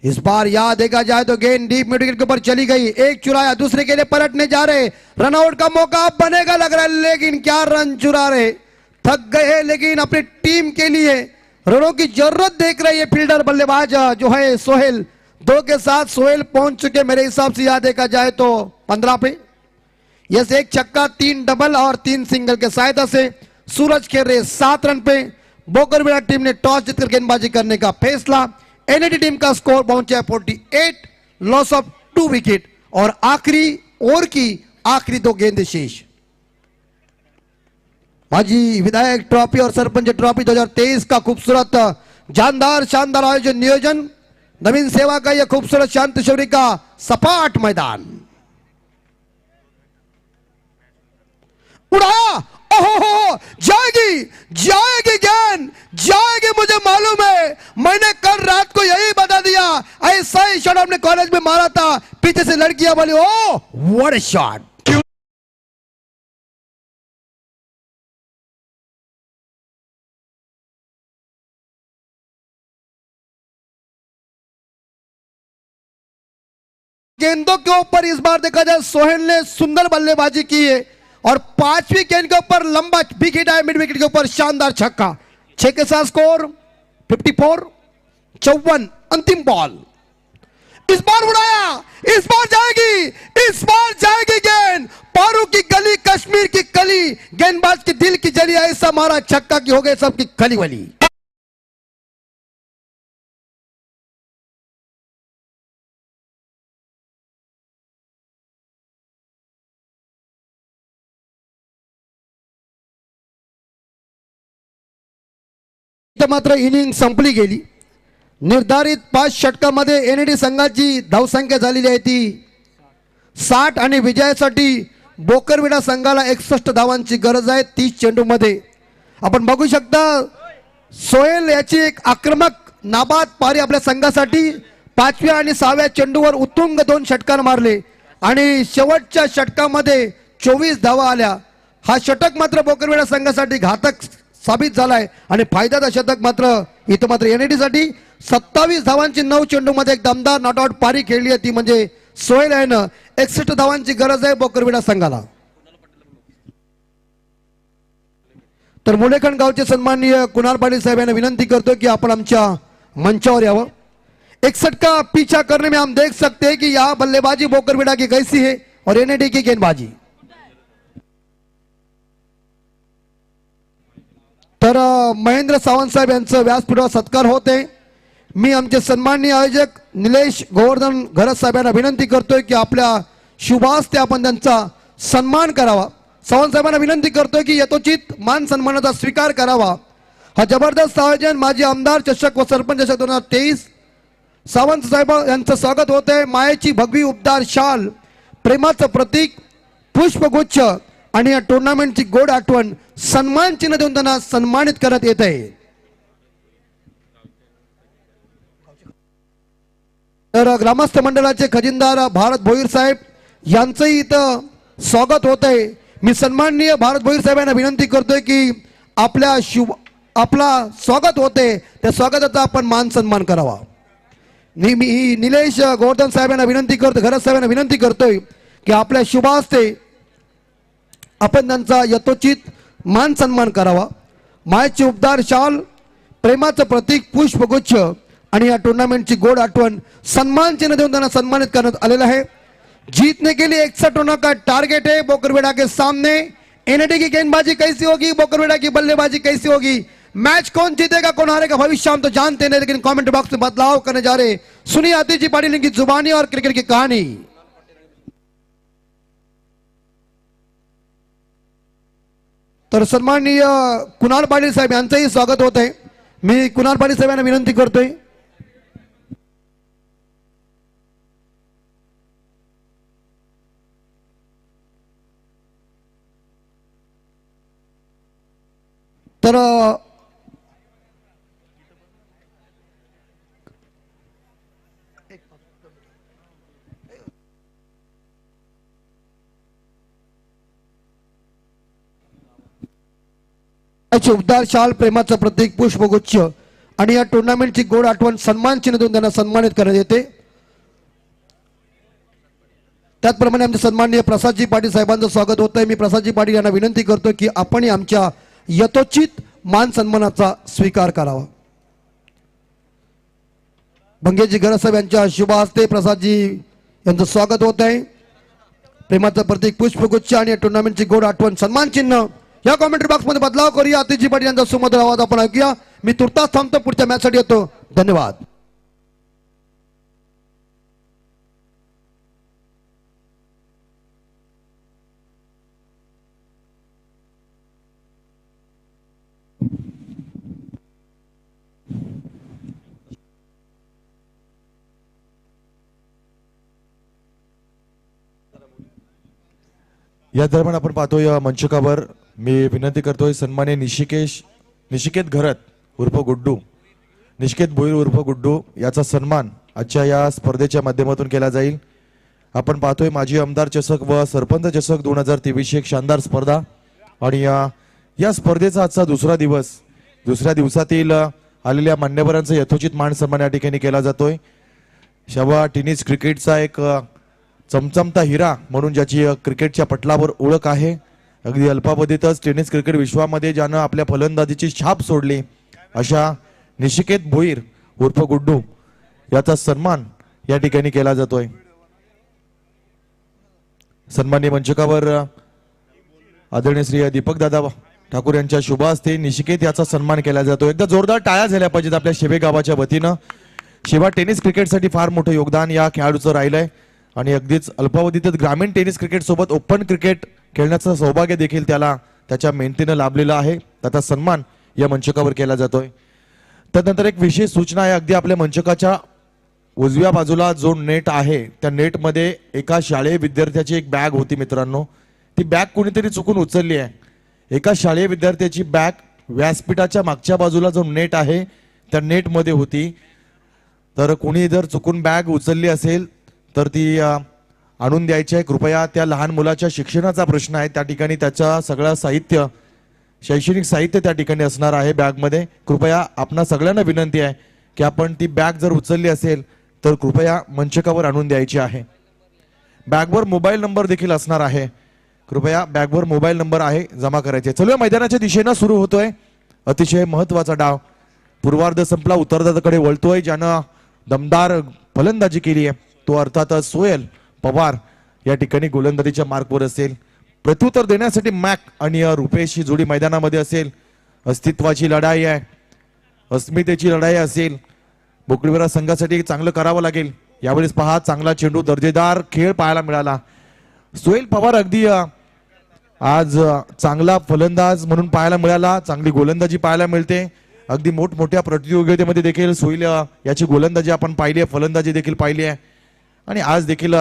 इस बार याद देखा जाए तो गेंद डीप मिड विकेट के ऊपर चली गई, 1 चुराया, दूसरे के लिए पलटने जा रहे, रनआउट का मौका अब बनेगा लग रहा है, लेकिन क्या रन चुरा रहे। थक गए लेकिन अपनी टीम के लिए रनों की जरूरत देख रहे हैं फील्डर बल्लेबाज जो है सोहेल। 2 के साथ सोहेल पहुंच चुके मेरे हिसाब से याद देखा जाए तो 15 पे। यस 1 छक्का, 3 डबल और 3 सिंगल के सहायता से सूरज खेल रहे 7 रन पे। बोकरविड़ा टीम ने टॉस जीतकर गेंदबाजी करने का फैसला। एनएडी टीम का स्कोर पहुंचा 48, लॉस ऑफ 2 विकेट और आखिरी ओवर की आखिरी 2 गेंदें शेष। माजी विधायक ट्रॉफी और सरपंच ट्रॉफी 2023 का खूबसूरत जानदार शानदार आयोजन नियोजन, नवीन सेवा का यह खूबसूरत शांत शौर्य का सपाट मैदान। उड़ाया, ओहो, जाएगी जाएगी गेंद जाएगी, मुझे मालूम है, मैंने कल रात को यही बता दिया। ऐसा ही शॉट हमने कॉलेज में मारा था, पीछे से लड़कियां बोली, ओ व्हाट अ शॉट। गेंदों के ऊपर इस बार देखा जाए सोहेल ने सुंदर बल्लेबाजी की है और 5वीं गेंद के ऊपर लंबा विकेट आया, मिड विकेट के ऊपर शानदार छक्का। 6 के साथ स्कोर 54। 54 अंतिम बॉल, इस बार उड़ाया, इस बार जाएगी, इस बार जाएगी गेंद। पारू की गली, कश्मीर की कली, गेंदबाज की दिल की जली, ऐसा मारा छक्का की हो गए सबकी खली वली। मात्र इनिंग संपली गेली। निर्धारित 5 षटकामध्ये एनएडी संघाची धावसंख्या झालेली आहे ती 60 आणि विजयासाठी बोकरविडा संघाला 61 धावांची गरज आहे 30 चेंडूमध्ये। आपण बघू शकता सोहेल याची एक आक्रमक नाबाद पारी आपल्या संघासाठी 5व्या आणि 6व्या चेंडूवर उत्तुंग 2 षटकार मारले आणि शेवटच्या षटकामध्ये 24 धावा आल्या। हा षटक मात्र बोकरविडा संघासाठी घातक साबित झालाय आणि फायद्याचं षटक मात्र इथं मात्र एनएडी साठी 27 धावांची 9 चेंडूमध्ये एक दमदार नॉट आउट पारी खेळली आहे ती म्हणजे सोहेल यानं 61 धावांची गरज आहे बोकरविडा संघाला। तर मुलेखंड गावचे सन्माननीय कुणाल पाटील साहेब यांना विनंती करतो की आपण आमच्या मंचावर यावं। 61 का पीछा करने में हम देख सकते हैं कि यह बल्लेबाजी बोकरविडा की कैसी है और एनएडी की गेंदबाजी। तर महेंद्र सावंत साहेब यांचं व्यासपीठावर सत्कार होते। मी आमचे सन्माननीय आयोजक निलेश गोवर्धन घरत साहेब यांना विनंती करतोय की आपल्या शुभास्ते आपण त्यांचा सन्मान करावा। सावंत साहेबांना विनंती करतोय की यथोचित मान सन्मानाचा स्वीकार करावा। हा जबरदस्त आयोजन माजी आमदार चषक व सरपंच चषक 2023 सावंत साहेब यांचं स्वागत होते। मायेची भगवी उबदार शाल, प्रेमाचं प्रतीक, पुष्पगुच्छ आणि या टुर्नामेंटची गोड आठवण सन्मान चिन्ह देऊन त्यांना सन्मानित करण्यात येत आहे। तर ग्रामस्थ मंडळाचे खजिनदार भारत भोईर साहेब यांचंही इथं स्वागत होत आहे। मी सन्माननीय भारत भोईर साहेबांना विनंती करतोय की आपला स्वागत होते त्या स्वागताचा आपण मान सन्मान करावा। मी निलेश गोवर्धन साहेबांना विनंती करतो, घरत साहेबांना विनंती करतोय की आपल्या शुभास्ते आपण त्यांचा यथोचित मान सन्मान करावा। मायेची उबदार शाल, प्रेमाचं प्रतीक, पुष्पगुच्छ आणि या टूर्नामेंटची गोड आठवण सम्मान चिन्ह देऊन त्यांना सन्मानित करण्यात आलेला है। जीतने के लिए 61 रनों का टारगेट है बोकरविडा के सामने। एनएडी की गेंदबाजी कैसी होगी, बोकरविडा की बल्लेबाजी कैसी होगी, मैच कौन जीतेगा कौन हारेगा भविष्य हम तो जानते नहीं, लेकिन कमेंट बॉक्स में बदलाव करने जा रहे। सुनिए आतिश जी पाटिल की जुबानी और क्रिकेट की कहानी। तर सन्माननीय कुणाल पाटील साहेब यांचंही स्वागत होत आहे। मी कुणाल पाटील साहेबांना विनंती करतोय। तर उबदार शाल, प्रेमाचं प्रतीक, पुष्पगुच्छ आणि या टुर्नामेंटची गोड आठवण सन्मान चिन्ह देऊन त्यांना सन्मानित करण्यात येते। त्याचप्रमाणे आमचे सन्माननीय प्रसादजी पाटील साहेबांचं स्वागत होत आहे। मी प्रसादजी पाटील यांना विनंती करतो की आपण आमच्या यथोचित मान सन्मानाचा स्वीकार करावा। भंगेजी घरत साहेब यांच्या शुभ हस्ते प्रसादजी यांचं स्वागत होत आहे। प्रेमाचं प्रतीक, पुष्पगुच्छ आणि या टुर्नामेंटची गोड आठवण सन्मान चिन्ह। या कमेंट्री बॉक्स मध्ये बदलाव करूया। आतिशजी पाटील यांचा सुमधुर आवाज आपण ऐकूया। मी तुर्तास थांबतो, पुढच्या मॅच साठी येतो। धन्यवाद। या दरम्यान आपण पाहतोय मंचकावर मी विनंती करतोय सन्मान्य निशिकेत घरत उर्फ गुड्डू, निशिकेत भोईर उर्फ गुड्डू याचा सन्मान आजच्या या स्पर्धेच्या माध्यमातून केला जाईल। आपण पाहतोय माजी आमदार चषक व सरपंच चषक 2023 एक शानदार स्पर्धा आणि या स्पर्धेचा आजचा दुसरा दिवस। दुसऱ्या दिवसातील आलेल्या मान्यवरांचा यथोचित मान सन्मान या ठिकाणी केला जातोय। शवा टेनिस क्रिकेटचा एक चमचमता हिरा म्हणून ज्याची क्रिकेटच्या पटलावर ओळख आहे, अगदी अल्पावधीतच टेनिस क्रिकेट विश्वामध्ये ज्यानं आपल्या फलंदाजीची छाप सोडली अशा निशिकेत भोईर उर्फ गुड्डू याचा सन्मान या ठिकाणी केला जातोय। सन्माननीय मंचकावर आदरणीय श्री दीपक दादा ठाकूर यांच्या शुभ हस्ते निशिकेत याचा सन्मान केला जातो। एकदा जोरदार टाळ्या झाल्या पाहिजेत आपल्या शेवे गावाच्या वतीनं। शिवा टेनिस क्रिकेटसाठी फार मोठं योगदान या खेळाडूचं राहिलंय आणि अगदीच अल्पावधीतच ग्रामीण टेनिस क्रिकेट सोबत ओपन क्रिकेट खेळण्याचं सौभाग्य देखील त्याला त्याच्या मेहनतीनं लाभलेलं आहे। त्याचा सन्मान या मंचकावर केला जातोय। त्यानंतर एक विशेष सूचना आहे, अगदी आपल्या मंचकाच्या उजव्या बाजूला जो नेट आहे त्या नेटमध्ये एका शालेय विद्यार्थ्याची एक बॅग होती मित्रांनो। ती बॅग कोणीतरी चुकून उचलली आहे। एका शालेय विद्यार्थ्याची बॅग व्यासपीठाच्या मागच्या बाजूला जो नेट आहे त्या नेटमध्ये होती। तर कोणी जर चुकून बॅग उचलली असेल तर ती आणून द्यायची आहे कृपया। त्या लहान मुलाच्या शिक्षणाचा प्रश्न आहे, त्या ठिकाणी त्याचा सगळं साहित्य शैक्षणिक साहित्य त्या ठिकाणी असणार आहे बॅगमध्ये। कृपया आपणा सगळ्यांना विनंती आहे की आपण ती बॅग जर उचलली असेल तर कृपया मंचकावर आणून द्यायची आहे। बॅगवर मोबाईल नंबर देखील असणार आहे, कृपया बॅगवर मोबाईल नंबर आहे जमा करायचे। चलो मैदानाच्या दिशेनं सुरू होतोय अतिशय महत्वाचा डाव। पूर्वार्ध संपला, उत्तरार्धाकडे वळतोय। ज्यानं दमदार फलंदाजी केली आहे तो अर्थातच सोहेल पवार या ठिकाणी गोलंदाजीच्या मार्कवर असेल। प्रत्युत्तर देण्यासाठी मॅक आणि रुपेश ही जोडी मैदानामध्ये असेल। अस्तित्वाची लढाई आहे, अस्मितेची लढाई असेल। बोकडीवाला संघासाठी चांगलं करावं लागेल। यावेळेस पहा चांगला चेंडू, दर्जेदार खेळ पाहायला मिळाला। सोहेल पवार अगदी आज चांगला फलंदाज म्हणून पाहायला मिळाला, चांगली गोलंदाजी पाहायला मिळते। अगदी मोठमोठ्या प्रतियोगितेमध्ये देखील सोहेल याची गोलंदाजी आपण पाहिली आहे, फलंदाजी देखील पाहिली आहे आणि आज देखील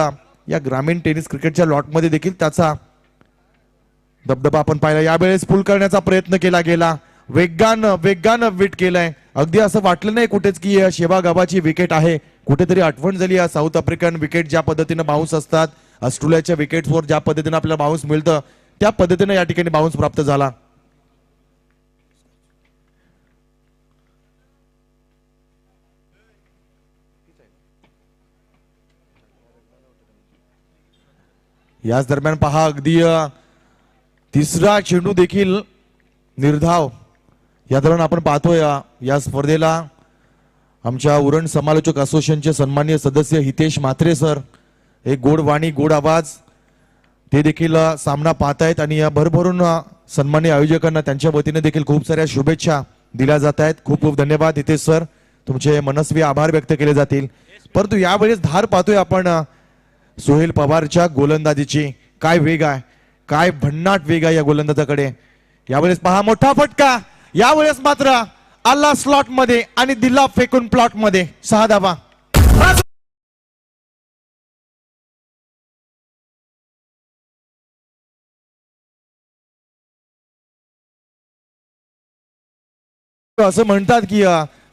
या ग्रामीण टेनिस क्रिकेटच्या लॉटमध्ये देखील त्याचा दबदबा आपण पाहिला। यावेळेस पुल करण्याचा प्रयत्न केला गेला, वेगानं विट केलाय। अगदी असं वाटलं नाही कुठेच की शेवा गावाची विकेट आहे, कुठेतरी आठवण झाली या साऊथ आफ्रिकन विकेट ज्या पद्धतीनं बाउन्स असतात, ऑस्ट्रेलियाच्या विकेटवर ज्या पद्धतीनं आपल्याला बाउन्स मिळतं त्या पद्धतीनं या ठिकाणी बाउन्स प्राप्त झाला। याच दरम्यान पहा अगदी तिसरा चेंडू देखील निर्धाव। या दरम्यान आपण पाहतोय या स्पर्धेला आमच्या उरण समालोचक असोसिएशनचे सन्माननीय सदस्य हितेश म्हात्रे सर, एक गोड वाणी गोड आवाज, ते देखील सामना पाहतायत आणि या भरभरून सन्माननीय आयोजकांना त्यांच्या वतीने देखील खूप साऱ्या शुभेच्छा दिल्या जात आहेत। खूप खूप धन्यवाद हितेश सर, तुमचे मनस्वी आभार व्यक्त केले जातील। परंतु यावेळेस धार पाहतोय आपण सोहेल पवारच्या गोलंदाजीची। काय वेग आहे, काय भन्नाट वेग आहे या गोलंदाजाकडे। यावेळेस पहा मोठा फटका, यावेळेस मात्र आला स्लॉट मध्ये आणि दिला फेकून प्लॉट मध्ये 6 धावा। असं म्हणतात की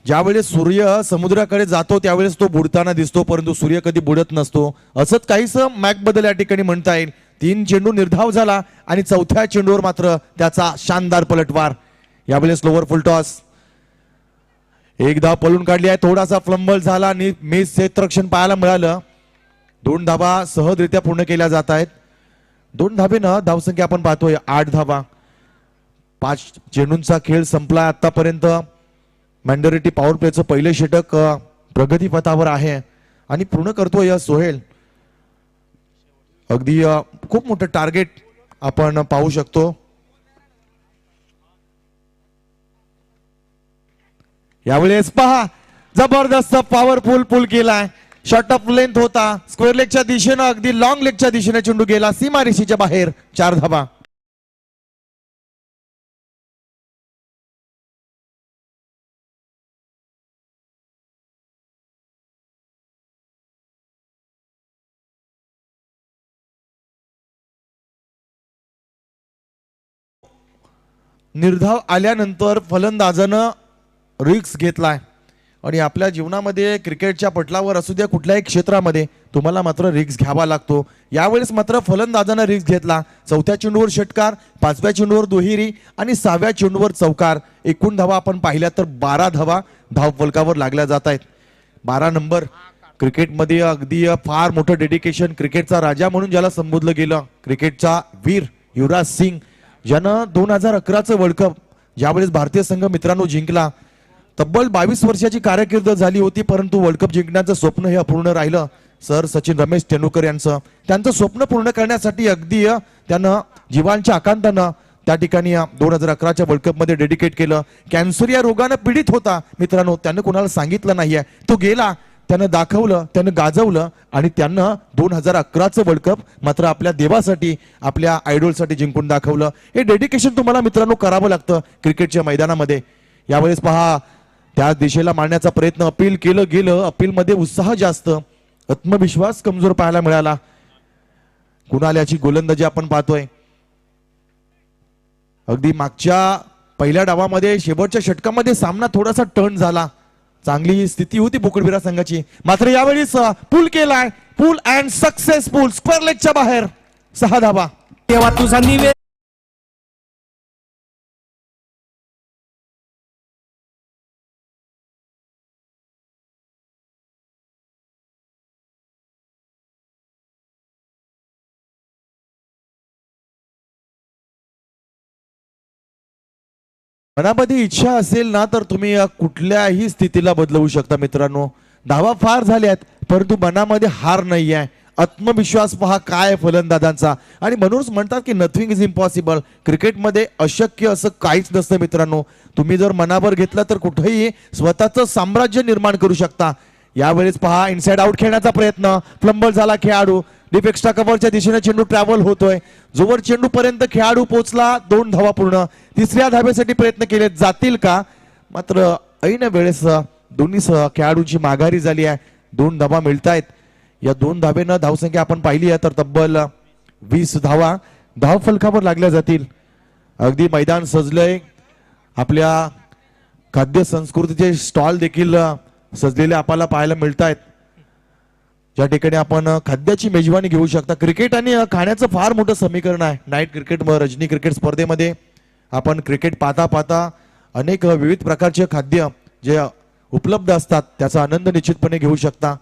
ज्यावेळेस सूर्य समुद्राकडे जातो त्यावेळेस तो बुडताना दिसतो, परंतु सूर्य कधी बुडत नसतो। असंच काहीसं मॅक बद्दल या ठिकाणी म्हणता येईल। 3 चेंडू निर्धाव झाला आणि चौथ्या चेंडूवर मात्र त्याचा शानदार पलटवार। यावेळेस लोअर फुल टॉस, एक धाव पळून काढली आहे, थोडासा फ्लंबल झाला आणि मिस क्षेत्ररक्षण पाहायला मिळालं। 2 धावा सहजरित्या पूर्ण केल्या जात आहेत। 2 धावेनं धावसंख्या आपण पाहतोय 8 धावा। 5 चेंडूंचा खेळ संपला आतापर्यंत। मॅन्डेटरी पॉवर प्लेचं पहिले षटक प्रगती पथावर आहे आणि पूर्ण करतोय सोहेल। अगदी खूप मोठं टार्गेट आपण पाहू शकतो। यावेळेस पहा जबरदस्त पॉवरफुल पुल केलाय। शॉर्ट ऑफ लेंथ होता, स्क्वेअर लेगच्या दिशेनं अगदी लॉंग लेगच्या दिशेने चेंडू गेला सीमारेषेच्या बाहेर। 4 धावा। निर्धाव आल्यानंतर फलंदाजानं रिस्क घेतलाय आणि आपल्या जीवनामध्ये क्रिकेटच्या पटलावर असू द्या कुठल्याही क्षेत्रामध्ये तुम्हाला मात्र रिस्क घ्यावा लागतो। यावेळेस मात्र फलंदाजानं रिस्क घेतला। 4थ्या चेंडूवर षटकार, 5व्या चेंडूवर दुहेरी आणि 6व्या चेंडूवर चौकार। एकूण धावा आपण पाहिल्या तर 12 धावा धाव फलकावर लागल्या जात आहेत। 12 नंबर क्रिकेटमध्ये अगदी फार मोठं डेडिकेशन, क्रिकेटचा राजा म्हणून ज्याला संबोधलं गेलं, क्रिकेटचा वीर युवराज सिंग, ज्यानं 2011चं वर्ल्ड कप ज्यावेळेस भारतीय संघ मित्रांनो जिंकला, तब्बल 22 वर्षाची कारकीर्द झाली होती, परंतु वर्ल्ड कप जिंकण्याचं स्वप्न हे अपूर्ण राहिलं. सर सचिन रमेश तेंडुलकर यांचं त्यांचं स्वप्न पूर्ण करण्यासाठी अगदी त्यानं जीवांच्या आकांतानं त्या ठिकाणी 2011च्या वर्ल्ड कप मध्ये डेडिकेट केलं. कॅन्सर या रोगानं पीडित होता मित्रांनो, त्यानं कोणाला सांगितलं नाहीये, तो गेला, त्यानं दाखवलं, त्यानं गाजवलं आणि त्यानं 2011चं वर्ल्ड कप मात्र आपल्या देवासाठी, आपल्या आयडॉलसाठी जिंकून दाखवलं. हे डेडिकेशन तुम्हाला मित्रांनो करावं लागतं क्रिकेटच्या मैदानामध्ये. यावेळेस पहा त्या दिशेला मारण्याचा प्रयत्न, अपील केलं गेलं, अपील मध्ये उत्साह जास्त, आत्मविश्वास कमजोर पाहायला मिळाला. कुणाल याची गोलंदाजी आपण पाहतोय. अगदी मागच्या पहिल्या डावामध्ये शेवटच्या षटकामध्ये सामना थोडासा टर्न झाला, चांगली स्थिती होती बोकडबिरा संघाची, मात्र यावेळी पूल केलाय, पूल अँड सक्सेसफुल, स्क्वेअर लेगच्या बाहेर 6 धावा. तेव्हा तुझा निवेद मनामध्ये इच्छा असेल ना तर तुम्ही कुठल्याही स्थितीला बदलवू शकता मित्रांनो. धावा फार झाल्यात परंतु मनामध्ये हार नाही आहे, आत्मविश्वास पहा काय फलंदाजांचा. आणि म्हणूनच म्हणतात की नथिंग इज इम्पॉसिबल. क्रिकेटमध्ये अशक्य असं काहीच नसतं मित्रांनो. तुम्ही जर मनावर घेतला तर कुठेही स्वतःचं साम्राज्य निर्माण करू शकता. यावेळेस पहा इनसाइड आउट खेळण्याचा प्रयत्न, फ्लंबल झाला खेळाडू, डीप एक्स्ट्रा कव्हरच्या दिशेने चेंडू ट्रॅव्हल होतोय, जोवर चेंडू पर्यंत खेळाडू पोहोचला 2 धावा पूर्ण. तिसऱ्या धावेसाठी प्रयत्न केले जातील का, मात्र ऐन वेळेस दोन्ही खेळाडूंची माघारी झाली आहे. 2 धावा मिळतायत. या 2 धावेनं धावसंख्या आपण पाहिली आहे तर तब्बल 20 धावा धाव फलकावर लागल्या जातील. अगदी मैदान सजलंय, आपल्या खाद्य संस्कृतीचे स्टॉल देखील सजलेले आपल्याला पाहायला मिळत आहेत, ज्या ठिकाणी आपण खाद्याची मेजवानी घेऊ शकता. क्रिकेट आणि खाण्याचं फार मोठं समीकरण आहे. नाईट क्रिकेट, रजनी क्रिकेट स्पर्धेमध्ये आपण क्रिकेट पाहता पाहता अनेक विविध प्रकारचे खाद्य जे उपलब्ध असतात त्याचा आनंद निश्चितपणे घेऊ शकता.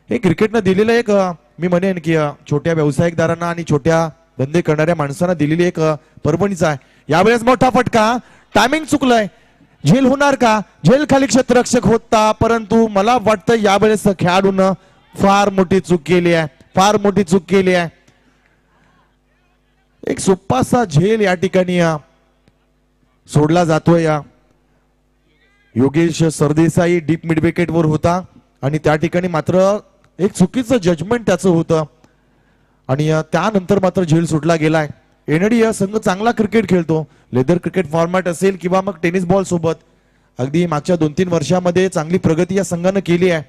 हे क्रिकेटनं दिलेलं एक मी म्हणेन की छोट्या व्यावसायिकदारांना आणि छोट्या धंदे करणाऱ्या माणसांना दिलेली एक पर्वणीच आहे. यावेळेस मोठा फटका, टायमिंग चुकलंय, झेल होणार का, झेल खाली क्षेत्ररक्षक होता, परंतु मला वाटतं यावेळेस खेळाडूनं फार मोठी चूक केली आहे, फार मोठी चूक केली आहे. एक सोपासा झेल या ठिकाणी सोडला जातोय. Yogesh Sardesai deep mid wicket वर होता आणि त्या ठिकाणी मात्र एक चुकीचं जजमेंट त्याचं होतं आणि त्यानंतर मात्र झेल सुटला गेलाय. एनडी संघ चांगला क्रिकेट खेळतो, लेदर क्रिकेट फॉर्मॅट असेल किंवा मग टेनिस बॉल सोबत. अगदी मागच्या 2-3 वर्षामध्ये चांगली प्रगती या संघानं केली आहे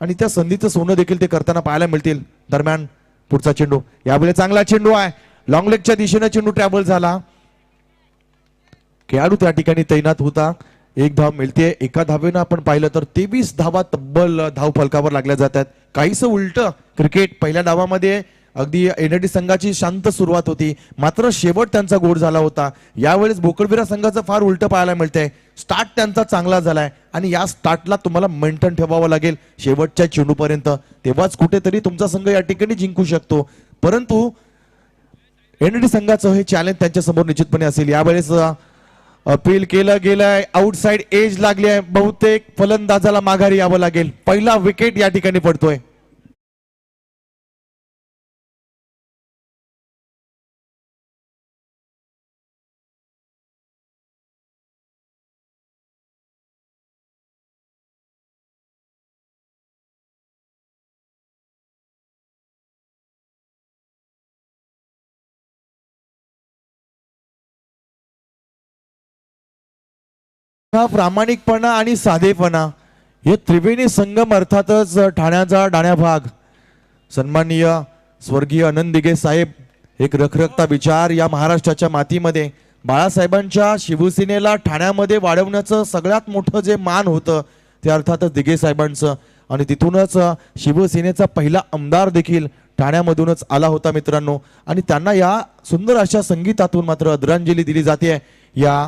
आणि त्या संधीचं सोनं देखील ते करताना पाहायला मिळतील. दरम्यान पुढचा चेंडू, यावेळी चांगला चेंडू आहे, लॉंग लेगच्या दिशेने चेंडू ट्रॅव्हल झाला, खेळाडू त्या ठिकाणी तैनात होता. 1 धाव मिळते. एका धावेनं आपण पाहिलं तर 23 धावा तब्बल धाव फलकावर लागल्या जातात. काहीसं उलट क्रिकेट. पहिल्या डावामध्ये अगदी एनडी संघाची शांत सुरुवात होती, मात्र शेवट त्यांचा गोड झाला होता. यावेळेस बोकडबिरा संघाचं फार उलट पाहायला मिळतंय. स्टार्ट त्यांचा चांगला झालाय आणि या स्टार्टला तुम्हाला मेंटेन ठेवावं लागेल शेवटच्या चेंडूपर्यंत, तेव्हाच कुठेतरी तुमचा संघ या ठिकाणी जिंकू शकतो. परंतु एनडी संघाचं हे चॅलेंज त्यांच्या समोर निश्चितपणे असेल. यावेळेस अपील केलं गेलंय, आउटसाइड एज लागली आहे, बहुतेक फलंदाजाला माघारी यावं लागेल. पहिला विकेट या ठिकाणी पडतोय. प्रामाणिकपणा आणि साधेपणा हे त्रिवेणी संगम, अर्थातच ठाण्याचा डाण्या भाग. सन्माननीय स्वर्गीय आनंद दिघे साहेब, एक रखरखता विचार या महाराष्ट्राच्या मातीमध्ये. बाळासाहेबांच्या शिवसेनेला ठाण्यामध्ये वाढवण्याचं सगळ्यात मोठं जे मान होतं ते अर्थातच दिघे साहेबांचं आणि तिथूनच शिवसेनेचा पहिला आमदार देखील ठाण्यामधूनच आला होता मित्रांनो. आणि त्यांना या सुंदर अशा संगीतातून मात्र आदरांजली दिली जाते या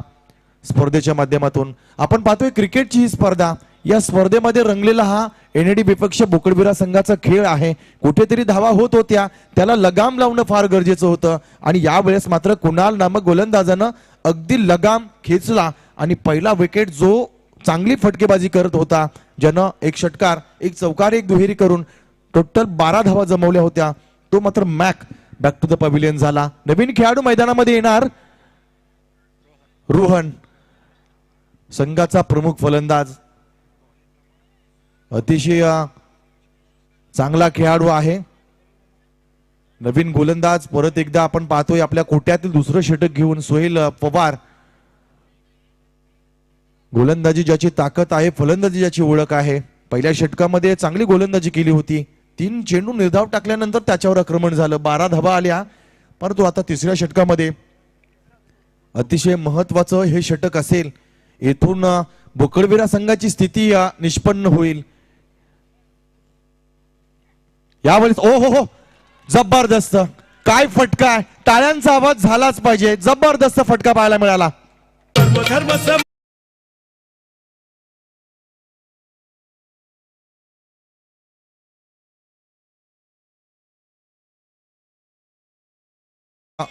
स्पर्धेच्या माध्यमातून. आपण पाहतोय क्रिकेटची ही स्पर्धा, या स्पर्धेमध्ये रंगलेला हा एनएडी विपक्ष बोकडबिरा संघाचा खेळ आहे. कुठेतरी धावा होत होत्या, त्याला लगाम लावणं फार गरजेचं होतं आणि यावेळेस मात्र कुणाल नामक गोलंदाजानं अगदी लगाम खेचला आणि पहिला विकेट जो चांगली फटकेबाजी करत होता, ज्यानं एक षटकार, एक चौकार, एक दुहेरी करून टोटल 12 धावा जमवल्या होत्या, तो मात्र Mac back to the pavilion झाला. नवीन खेळाडू मैदानामध्ये येणार रोहन, संघाचा प्रमुख फलंदाज, अतिशय चांगला खेळाडू आहे. नवीन गोलंदाज परत एकदा आपण पाहतोय आपल्या कोट्यातील दुसरं षटक घेऊन सोहेल पवार. गोलंदाजी ज्याची ताकद आहे, फलंदाजी ज्याची ओळख आहे. पहिल्या षटकामध्ये चांगली गोलंदाजी केली होती, 3 चेंडू निर्धाव टाकल्यानंतर त्याच्यावर आक्रमण झालं, 12 धावा आल्या. परंतु आता तिसऱ्या षटकामध्ये अतिशय महत्वाचं हे षटक असेल. येथून बोकडबिरा संघाची स्थिती निष्पन्न होईल. यावेळेस ओ हो, जबरदस्त, काय फटका आहे, टाळ्यांचा आवाज झालाच पाहिजे. जबरदस्त फटका पाहायला मिळाला.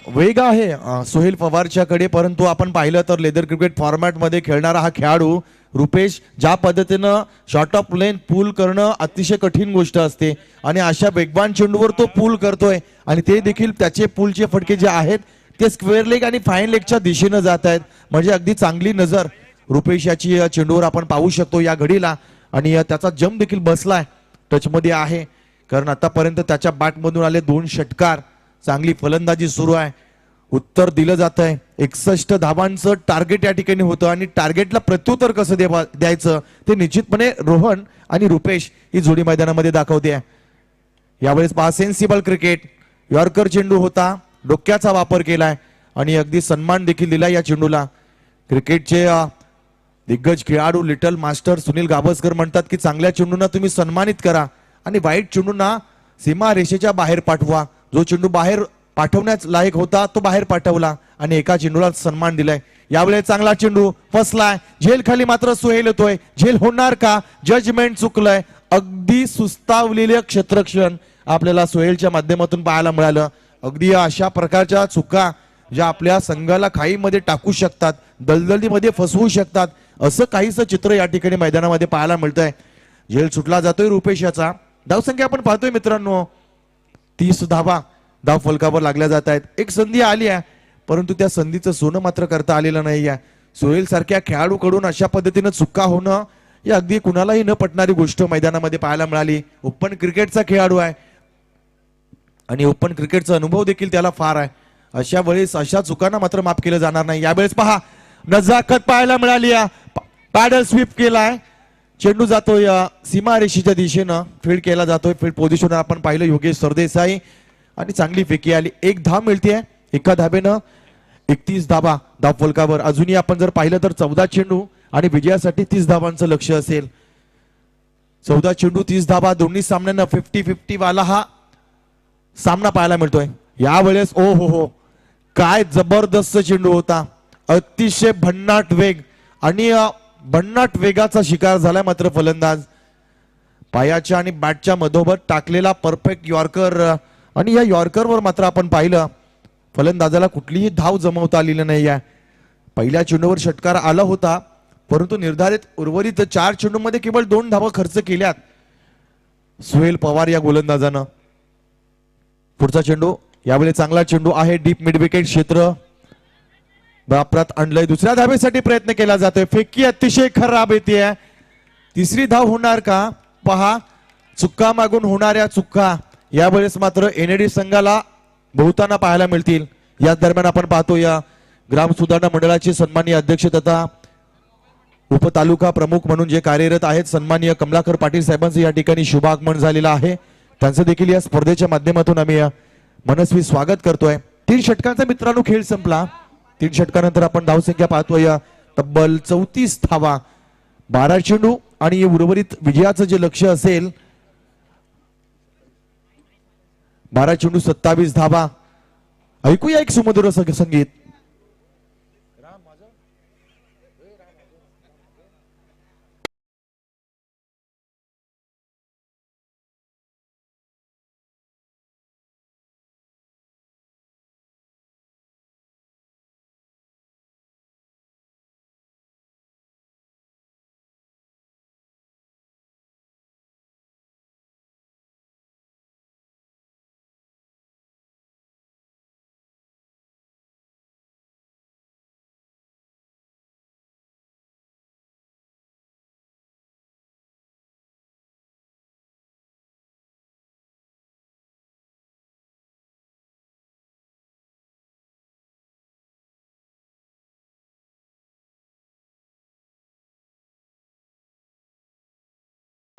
वेग आहे सोहेल पवारच्याकडे, परंतु आपण पाहिलं तर लेदर क्रिकेट फॉर्मॅट मध्ये खेळणारा हा खेळाडू रुपेश, ज्या पद्धतीनं शॉर्ट ऑफ लेन पूल करणं अतिशय कठीण गोष्ट असते आणि अशा वेगवान चेंडूवर तो पूल करतोय आणि ते देखील त्याचे पूलचे फटके जे आहेत ते स्क्वेअर लेग आणि फाईन लेगच्या दिशेनं जात आहेत. म्हणजे अगदी चांगली नजर रुपेश याची चेंडूवर आपण पाहू शकतो या घडीला. आणि त्याचा जम देखील बसलाय, टचमध्ये आहे, कारण आतापर्यंत त्याच्या बॅटमधून आले 2 षटकार. चांगली फलंदाजी सुरू आहे, उत्तर दिलं जात आहे. 61 धावांचं टार्गेट या ठिकाणी होतं आणि टार्गेटला प्रत्युत्तर कसं द्यायचं ते निश्चितपणे रोहन आणि रुपेश ही जोडी मैदानामध्ये दाखवते. यावेळेस पहा, सेन्सिबल क्रिकेट, यॉर्कर चेंडू होता, डोक्याचा वापर केलाय आणि अगदी सन्मान देखील दिला या चेंडूला. क्रिकेटचे दिग्गज खेळाडू लिटल मास्टर सुनील गावस्कर म्हणतात की चांगल्या चेंडूंना तुम्ही सन्मानित करा आणि वाईट चेंडूंना सीमा रेषेच्या बाहेर पाठवा. जो चेंडू बाहेर पाठवण्यास लायक होता तो बाहेर पाठवला आणि एका चेंडूला सन्मान दिलाय. यावेळेस चांगला चेंडू फसलाय, झेल खाली मात्र सोहेल येतोय. झेल होणार का? जजमेंट चुकलंय. अगदी सुस्तावलेले क्षेत्ररक्षण आपल्याला सोहेलच्या माध्यमातून पाहायला मिळालं. अगदी अशा प्रकारच्या चुका ज्या आपल्या संघाला खाईमध्ये टाकू शकतात, दलदलीमध्ये फसवू शकतात, असं काहीसं चित्र या ठिकाणी मैदानामध्ये पाहायला मिळतंय. झेल सुटला जातोय रुपेश याचा. धावसंख्या आपण पाहतोय मित्रांनो 30 धावा धाव फलकावर लागल्या जात आहेत. एक संधी आली आहे, परंतु त्या संधीचं सोनं मात्र करता आलेलं नाही आहे. सोहेल सारख्या खेळाडूकडून अशा पद्धतीनं चुका होणं ही अगदी कुणालाही न पटणारी गोष्ट मैदानामध्ये पाहायला मिळाली. ओपन क्रिकेटचा खेळाडू आहे आणि ओपन क्रिकेटचा अनुभव देखील त्याला फार आहे. अशा वेळेस अशा चुकांना मात्र माफ केलं जाणार नाही. यावेळेस पहा, नजाकत पाहायला मिळाली, पॅडल स्वीप केलाय, चेंडू जातोय सीमा रेषेच्या दिशेनं, फील्ड केला जातोय. फील्ड पोझिशनवर आपण पाहिलं योगेश सरदेसाई आणि चांगली फेकी आली. 1 धाव मिळते, एका धाबेनं 31 धावा धाव फलकावर. अजूनही आपण जर पाहिलं तर 14 चेंडू आणि विजयासाठी 30 धावांचं लक्ष असेल. 14 चेंडू 30 धावा, दोन्ही सामन्यांना 50-50 वाला हा सामना पाहायला मिळतोय. यावेळेस ओ हो, काय जबरदस्त चेंडू होता, अतिशय भन्नाट वेग आणि भन्नाट वेगाचा शिकार झाला. मात्र फलंदाज पायाच्या आणि बॅटच्या मधोमध टाकलेला परफेक्ट यॉर्कर आणि या यॉर्करवर मात्र आपण पाहिलं फलंदाजाला कुठलीही धाव जमवता आलेली नाही आहे. पहिल्या चेंडूवर षटकार आला होता, परंतु निर्धारित उर्वरित 4 चेंडूमध्ये केवळ 2 धावा खर्च केल्यात सोहेल पवार या गोलंदाजानं. पुढचा चेंडू, यावेळी चांगला चेंडू आहे, डीप मिड विकेट क्षेत्र वापरात आणलंय. दुसऱ्या धावेसाठी प्रयत्न केला जातोय, फेकी अतिशय खराब येते. 3री धाव होणार का? पहा, चुका मागून होणाऱ्या चुका यावेळेस मात्र एनएडी संघाला बहुतांना पाहायला मिळतील. याच दरम्यान आपण पाहतो या ग्राम सुधारणा मंडळाचे सन्माननीय अध्यक्ष तथा उपतालुका प्रमुख म्हणून जे कार्यरत आहेत सन्माननीय कमलाकर पाटील साहेबांचं या ठिकाणी शुभागमन झालेलं आहे. त्यांचं देखील या स्पर्धेच्या माध्यमातून आम्ही मनस्वी स्वागत करतोय. 3 षटकांचा मित्रांनो खेळ संपला. 3 षटकानंतर आपण धावसंख्या पाहतोय तब्बल 34 धावा, 12 चेंडू आणि उर्वरित विजयाचं जे लक्ष असेल 12 चेंडू 27 धावा. ऐकूया एक सुमधुर संगीत.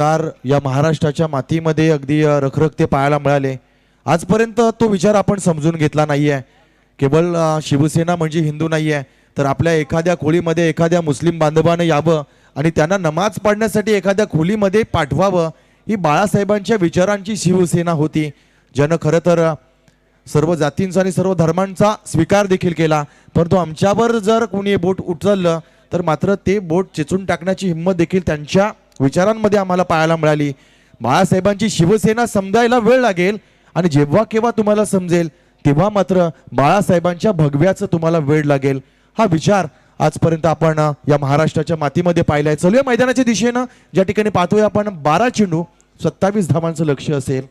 तर या महाराष्ट्राच्या मातीमध्ये अगदी रखरखते पाहायला मिळाले. आजपर्यंत तो विचार आपण समजून घेतला नाहीये. केवळ शिवसेना म्हणजे हिंदू नाहीये, तर आपल्या एखाद्या खोलीमध्ये एखाद्या मुस्लिम बांधवानं यावं आणि त्यांना नमाज पढण्यासाठी एखाद्या खोलीमध्ये पाठवावं, ही बाळासाहेबांच्या विचारांची शिवसेना होती, ज्यानं खरं तर सर्व जातींचा आणि सर्व धर्मांचा स्वीकार देखील केला. परंतु आमच्यावर जर कोणी बोट उचललं तर मात्र ते बोट चेचून टाकण्याची हिंमत देखील त्यांच्या विचारांमध्ये आम्हाला पाहायला मिळाली. बाळासाहेबांची शिवसेना समजायला वेळ लागेल आणि जेव्हा केव्हा तुम्हाला समजेल तेव्हा मात्र बाळासाहेबांच्या भगव्याचं तुम्हाला वेळ लागेल. हा विचार आजपर्यंत आपण या महाराष्ट्राच्या मातीमध्ये पाहिलाय. चलूया मैदानाच्या दिशेनं, ज्या ठिकाणी पाहतोय आपण 12 चेंडू 27 धावांचं लक्ष असेल.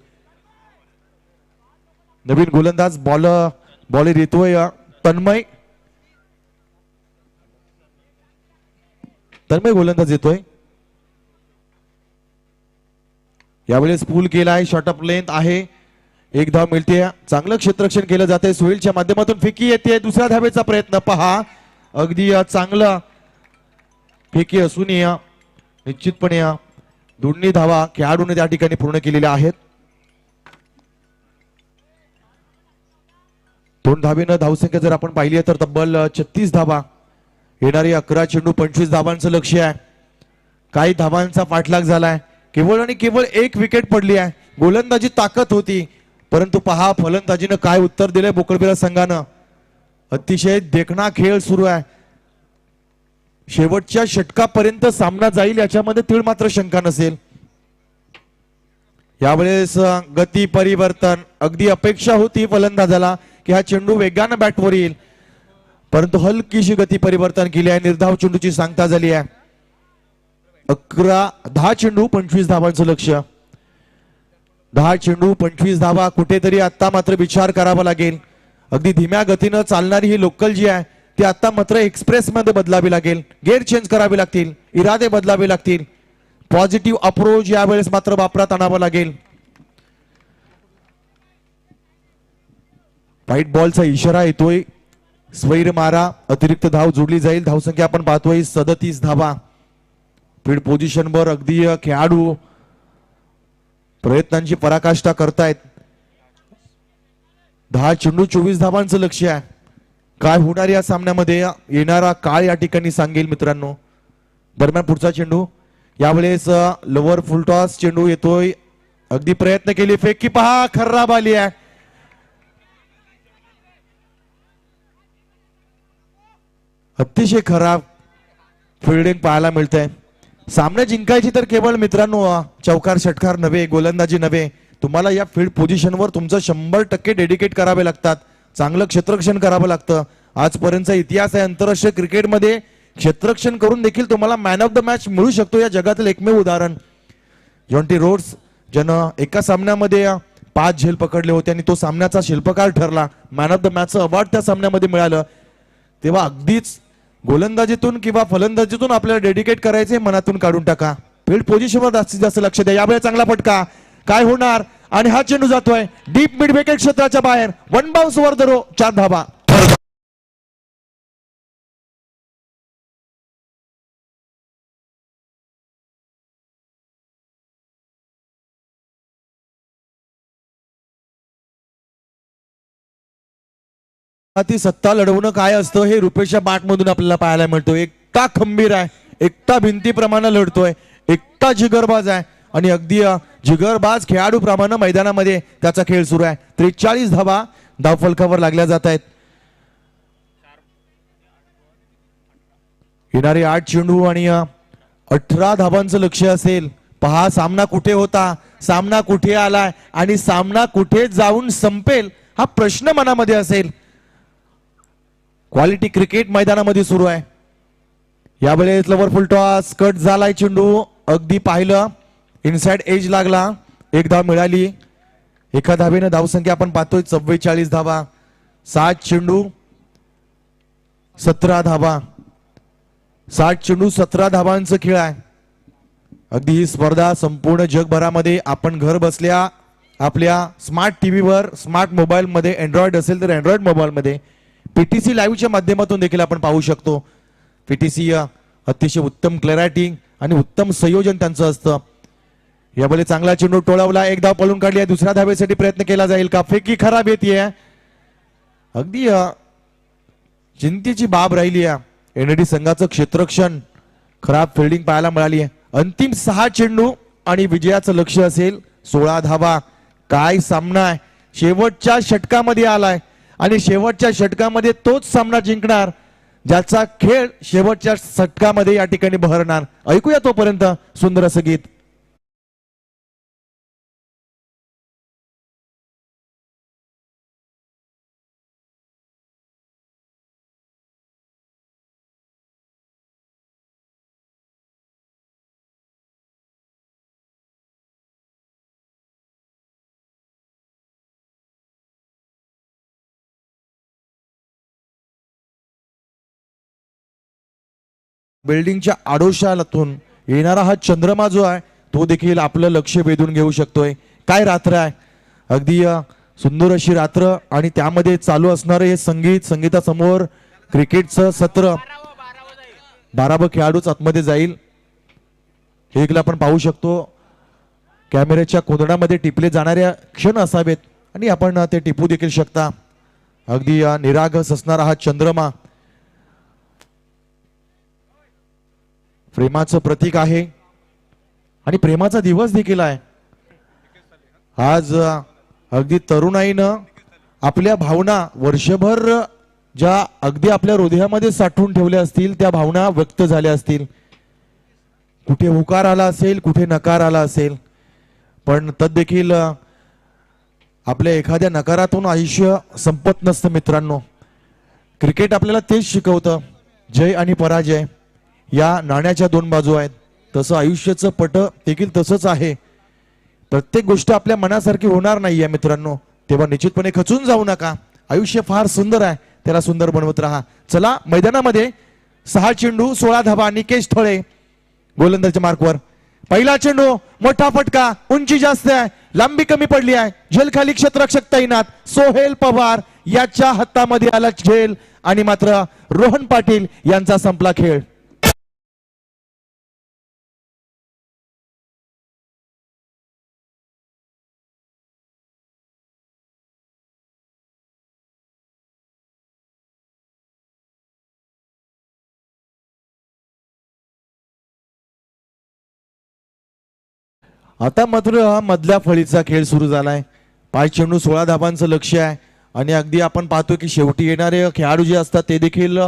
नवीन गोलंदाज बॉलर येतोय तन्मय गोलंदाज येतोय. यावेळेस पूल केलाय, शॉट ऑफ लेंथ आहे, एक धाव मिळते. चांगलं क्षेत्ररक्षण केलं जाते. सोहेलच्या माध्यमातून फेकी येते. दुसऱ्या धावेचा प्रयत्न पहा, अगदी चांगला फेकी असून निश्चितपणे दोन्ही धावा खेळाडूने त्या ठिकाणी पूर्ण केलेल्या आहेत. 2 धावेनं धावसंख्या जर आपण पाहिली तर तब्बल 36 धावा. येणारी 11 चेंडू 25 धावांचं लक्ष आहे. काही धावांचा पाठलाग झालाय. केवळ आणि केवळ एक विकेट पडली आहे. गोलंदाजी ताकद होती, परंतु पहा फलंदाजीनं काय उत्तर दिलंय बोकळबिरा संघानं. अतिशय देखणा खेळ सुरू आहे. शेवटच्या षटकापर्यंत सामना जाईल याच्यामध्ये तीळ मात्र शंका नसेल. यावेळेस गती परिवर्तन, अगदी अपेक्षा होती फलंदाजाला की हा चेंडू वेगानं बॅटवर येईल, परंतु हलकीशी गती परिवर्तन केली आहे. निर्धाव चेंडूची सांगता झाली आहे. 10 चेंडू 25 धावांचं लक्ष. 10 चेंडू 25 धावा. कुठेतरी आता मात्र विचार करावा लागेल. अगदी धीम्या गतीनं चालणारी ही लोकल जी आहे ती आता मात्र एक्सप्रेस मध्ये बदलावी लागेल. गेअर चेंज करावे लागतील, इरादे बदलावे लागतील. पॉझिटिव्ह अप्रोच यावेळेस मात्र वापरात आणावा लागेल. व्हाईट बॉलचा इशारा येतोय. स्वैर मारा, अतिरिक्त धाव जोडली जाईल. धावसंख्या आपण पाहतोय 37 धावा. फील्ड पोझिशनवर अगदी खेळाडू प्रयत्नांची पराकाष्ठा करतायत. 10 चेंडू 24 धावांचं लक्ष आहे. काय होणार या सामन्यामध्ये येणारा काळ या ठिकाणी सांगेल मित्रांनो. दरम्यान पुढचा चेंडू, यावेळेस लोअर फुल टॉस चेंडू येतोय. अगदी प्रयत्न केली, फेकी पहा खराब आली आहे. अतिशय खराब फिल्डिंग पाहायला मिळतंय. सामने जिंकायची तर केवळ मित्रांनो चौकार षटकार नव्हे, गोलंदाजी नव्हे, तुम्हाला या फील्ड पोझिशनवर तुमचं 100% डेडिकेट करावे लागतात. चांगलं क्षेत्ररक्षण करावं लागतं. आजपर्यंतचा इतिहास आहे आंतरराष्ट्रीय क्रिकेटमध्ये क्षेत्ररक्षण करून देखील तुम्हाला मॅन ऑफ द मॅच मिळू शकतो. या जगातील एकमेव उदाहरण जॉन्टी रोड्स, ज्यानं एका सामन्यामध्ये 5 झेल पकडले होते आणि तो सामन्याचा शिल्पकार ठरला. मॅन ऑफ द मॅचचं अवॉर्ड त्या सामन्यामध्ये मिळालं. तेव्हा अगदीच गोलंदाजीतून किंवा फलंदाजीतून आपल्याला डेडिकेट करायचे, मनातून काढून टाका. फील्ड पोझिशनवर जास्तीत जास्त लक्ष द्या. यावेळी चांगला फटका, काय होणार, आणि हा चेंडू जातोय डीप मिड विकेट क्षेत्राच्या बाहेर. 1 बाउन्स वर द रो, 4 धावा. ती सत्ता लढवणं काय असतं हे रुपेशच्या बाटमधून आपल्याला पाहायला मिळतो. एकटा खंबीर आहे, एकटा भिंतीप्रमाणे लढतोय, एकटा जिगरबाज आहे आणि अगदी जिगरबाज खेळाडू प्रमाणे मैदानामध्ये त्याचा खेळ सुरू आहे. 43 धावा धावफलकावर लागल्या जात आहेत. येणारे 8 चेंडू आणि 18 धावांचं लक्ष असेल. पहा सामना कुठे होता, सामना कुठे आलाय आणि सामना कुठे जाऊन संपेल हा प्रश्न मनामध्ये असेल. क्वालिटी क्रिकेट मैदानामध्ये सुरू आहे. यावेळेस लवर फुल टॉस कट झालाय चेंडू. अगदी पाहिलं इनसाइड एज लागला. 1 धाव मिळाली. एका धावेनं धावसंख्या आपण पाहतोय 44 धावा. 7 चेंडू 17 धावा. 60 चेंडू 17 धावांचं खेळ आहे. अगदी ही स्पर्धा संपूर्ण जगभरामध्ये आपण घर बसल्या आपल्या स्मार्ट टीव्हीवर, स्मार्ट मोबाईल मध्ये, अँड्रॉइड असेल तर अँड्रॉइड मोबाईल मध्ये पीटीसी लाईव्हच्या माध्यमातून देखील आपण पाहू शकतो. पीटीसी अतिशय उत्तम क्लॅरिटी आणि उत्तम संयोजन त्यांचं असतं. यावेळी चांगला चेंडू टोळवला, एक धाव पळून काढली आहे, दुसऱ्या धावेसाठी प्रयत्न केला जाईल का? फेकी खराब येते. अगदी चिंतेची बाब राहिली आहे. एनडी संघाचं क्षेत्ररक्षण, खराब फिल्डिंग पाहायला मिळाली आहे. अंतिम 6 चेंडू आणि विजयाचं लक्ष असेल 16 धावा. काय सामना आहे, शेवटच्या षटकामध्ये आलाय आणि शेवटच्या षटकामध्ये तोच सामना जिंकणार ज्याचा खेळ शेवटच्या षटकामध्ये या ठिकाणी बहरणार. ऐकूया तोपर्यंत सुंदर असं गीत. बिल्डिंगच्या आडोशातून येणारा हा चंद्रमा जो आहे तो देखील आपलं लक्ष वेधून घेऊ शकतोय. काय रात्र आहे, अगदी सुंदर अशी रात्र आणि त्यामध्ये चालू असणारे हे संगीतासमोर क्रिकेटचं सत्र. 12 खेळाडूच आतमध्ये जाईल हे आपण पाहू शकतो. कॅमेऱ्याच्या कोंदणामध्ये टिपले जाणाऱ्या क्षण असावेत आणि आपण ते टिपू देखील शकता. अगदी निरागस असणारा हा चंद्रमा प्रेमाचं प्रतीक आहे आणि प्रेमाचा दिवस देखील आहे. आज अगदी तरुणाईनं आपल्या भावना वर्षभर ज्या अगदी आपल्या हृदयामध्ये साठवून ठेवल्या असतील त्या भावना व्यक्त झाल्या असतील. कुठे होकार आला असेल, कुठे नकार आला असेल, पण तद देखील आपल्या एखाद्या नकारातून आयुष्य संपत नसतं. मित्रांनो, क्रिकेट आपल्याला तेच शिकवतं, जय आणि पराजय या नाण्याच्या 2 बाजू आहेत. तसं आयुष्याचं पट देखील तसंच आहे. प्रत्येक गोष्ट आपल्या मनासारखी होणार नाहीये मित्रांनो, तेव्हा निश्चितपणे खचून जाऊ नका. आयुष्य फार सुंदर आहे, त्याला सुंदर बनवत राहा. चला मैदानामध्ये 6 चेंडू 16 धावा. निकेश थळे गोलंदाजच्या मार्कवर. पहिला चेंडू, मोठा फटका, उंची जास्त आहे, लांबी कमी पडली आहे, झेलखाली क्षेत्ररक्षक तैनात. सोहेल पवार याच्या हातामध्ये आला झेल आणि मात्र रोहन पाटील यांचा संपला खेळ. आता मात्र हा मधल्या फळीचा खेळ सुरू झालाय. 5 चेंडू 16 धाबांचं लक्ष आहे आणि अगदी आपण पाहतो की शेवटी येणारे खेळाडू जे असतात ते देखील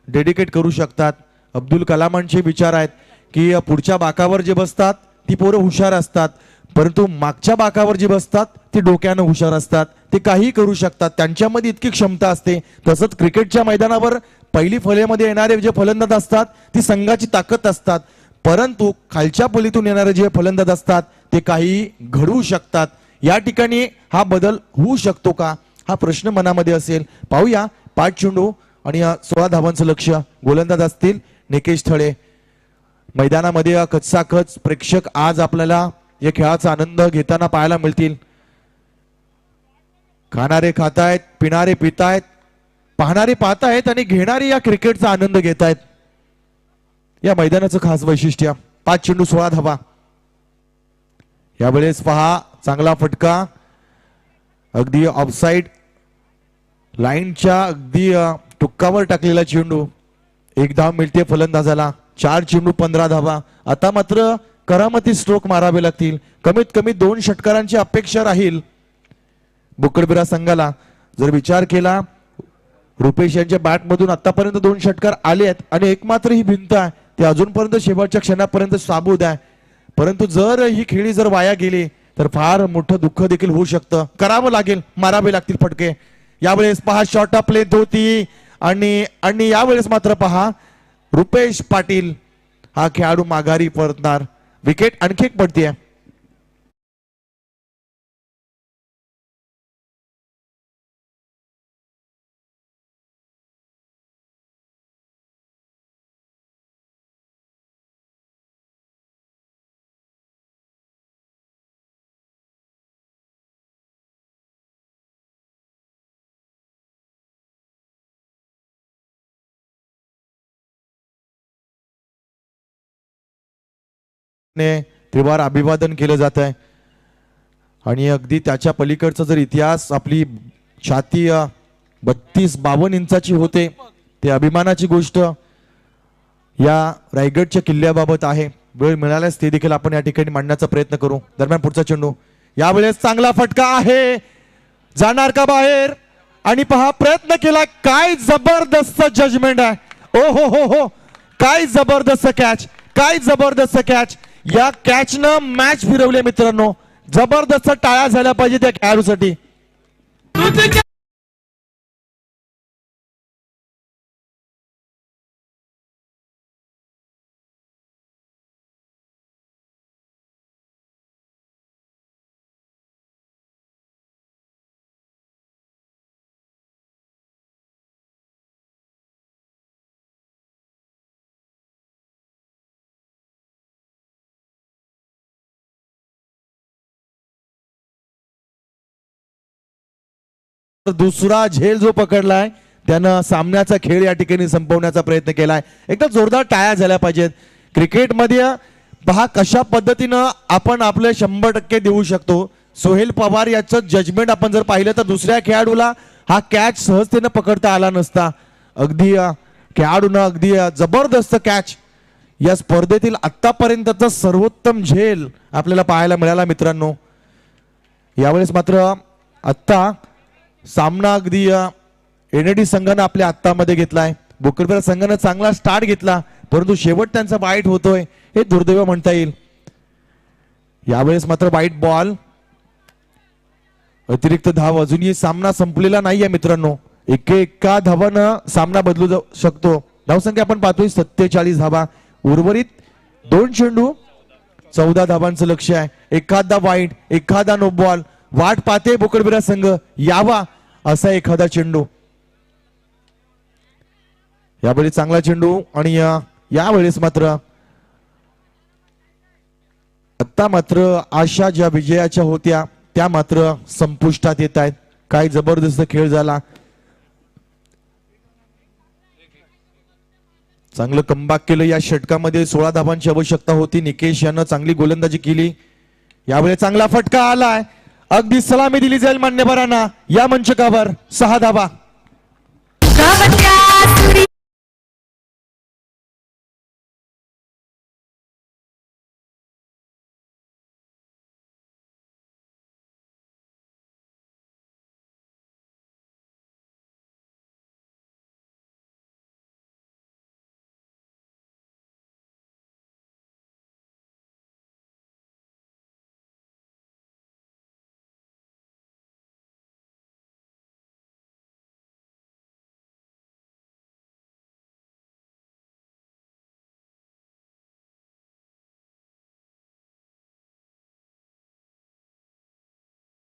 डेडिकेट करू शकतात. अब्दुल कलामांचे विचार आहेत की पुढच्या बाकावर जे बसतात ती पोरं हुशार असतात, परंतु मागच्या बाकावर जे बसतात ते डोक्यानं हुशार असतात, ते काहीही करू शकतात, त्यांच्यामध्ये इतकी क्षमता असते. तसंच क्रिकेटच्या मैदानावर पहिली फळीमध्ये येणारे जे फलंदाज असतात ती संघाची ताकद असतात, परंतु खालच्या फळीतून येणारे जे फलंदाज असतात ते काही घडवू शकतात. या ठिकाणी हा बदल होऊ शकतो का, हा प्रश्न मनामध्ये असेल. पाहूया. 5 चेंडू आणि 16 धावांचं लक्ष. गोलंदाज असतील निकेश थळे. मैदानामध्ये कच्चाकच प्रेक्षक आज आपल्याला या खेळाचा आनंद घेताना पाहायला मिळतील. खाणारे खातायत, पिणारे पितायत, पाहणारे पाहतायत आणि घेणारे या क्रिकेटचा आनंद घेतायत. या मैदानाचं खास वैशिष्ट्य. 5 चेंडू 16 धावा. यावेळेस पहा, चांगला फटका, अगदी ऑफसाइड लाईनच्या अगदी टुक्कावर टाकलेला चेंडू. 1 धाव मिळते फलंदाजाला. 4 चेंडू 15 धावा. आता मात्र करामती स्ट्रोक मारावे लागतील. कमीत कमी 2 षटकारांची अपेक्षा राहील बुकडबिरा संघाला. जर विचार केला, रुपेश यांच्या बॅटमधून आतापर्यंत 2 षटकार आले आहेत आणि एकमात्र ही भिंत आहे ते अजूनपर्यंत शेवटच्या क्षणापर्यंत साबूत आहे. परंतु जर ही खेळी जर वाया गेली तर फार मोठं दुःख देखील होऊ शकतं. करावं लागेल, मारावे लागतील फटके. यावेळेस पहा, शॉर्ट प्ले होती आणि यावेळेस मात्र पहा, रुपेश पाटील हा खेळाडू माघारी परतणार. विकेट आणखी एक पडतीये. त्रिवार अभिवादन केलं जात आहे आणि अगदी त्याच्या पलीकडचा जर इतिहास आपली छाती 32-52 इंचाची होते ते अभिमानाची गोष्ट या रायगडच्या किल्ल्याबाबत आहे. वेळ मिळाल्यास ते देखील आपण या ठिकाणी मांडण्याचा प्रयत्न करू. दरम्यान पुढचा चेंडू यावेळेस चांगला फटका आहे, जाणार का बाहेर आणि पहा प्रयत्न केला. काय जबरदस्त जजमेंट आहे. ओ हो हो हो, काय जबरदस्त कॅच, काय जबरदस्त कॅच. या कॅचनं मॅच फिरवले मित्रांनो. जबरदस्त टाळ्या झाल्या पाहिजे त्या खेळाडूसाठी. दुसरा झेल जो पकडलाय त्यानं सामन्याचा खेळ या ठिकाणी संपवण्याचा प्रयत्न केलाय. एकदम जोरदार टाळ्या झाल्या पाहिजेत. क्रिकेटमध्ये पहा कशा पद्धतीनं आपण आपले 100% देऊ शकतो. सोहेल पवार याचं जजमेंट आपण जर पाहिलं तर दुसऱ्या खेळाडूला हा कॅच सहजतेनं पकडता आला नसता. अगदी खेळाडूनं अगदी जबरदस्त कॅच. या स्पर्धेतील आतापर्यंतचा सर्वोत्तम झेल आपल्याला पाहायला मिळाला मित्रांनो. यावेळेस मात्र आत्ता सामना अगदी एनडी संघानं आपल्या हातामध्ये घेतलाय. बुकरबेरा संघानं चांगला स्टार्ट घेतला परंतु शेवट त्यांचा वाईट होतोय हे दुर्दैव म्हणता येईल. यावेळेस मात्र वाईट बॉल, अतिरिक्त धाव. अजूनही सामना संपलेला नाहीये मित्रांनो. एका धावानं सामना बदलू जाऊ शकतो. धावसंख्या आपण पाहतोय 47 धावा. उर्वरित 2 चेंडू 14 धावांचं लक्ष आहे. एखादा वाईट, एखादा नो बॉल. वाट पाहते बुकरबेरा संघ यावा असा एखादा चेंडू. यावेळी चांगला चेंडू आणि यावेळेस मात्र आता मात्र आशा ज्या विजयाच्या होत्या त्या मात्र संपुष्टात येत आहेत. काय जबरदस्त खेळ झाला. चांगलं कमबॅक केलं. या षटकामध्ये 16 धावांची आवश्यकता होती. निकेश यानं चांगली गोलंदाजी केली. यावेळी चांगला फटका आलाय. अगदी सलामी दिली जाईल मान्यवरांना. या मंचकावर 6 धावा.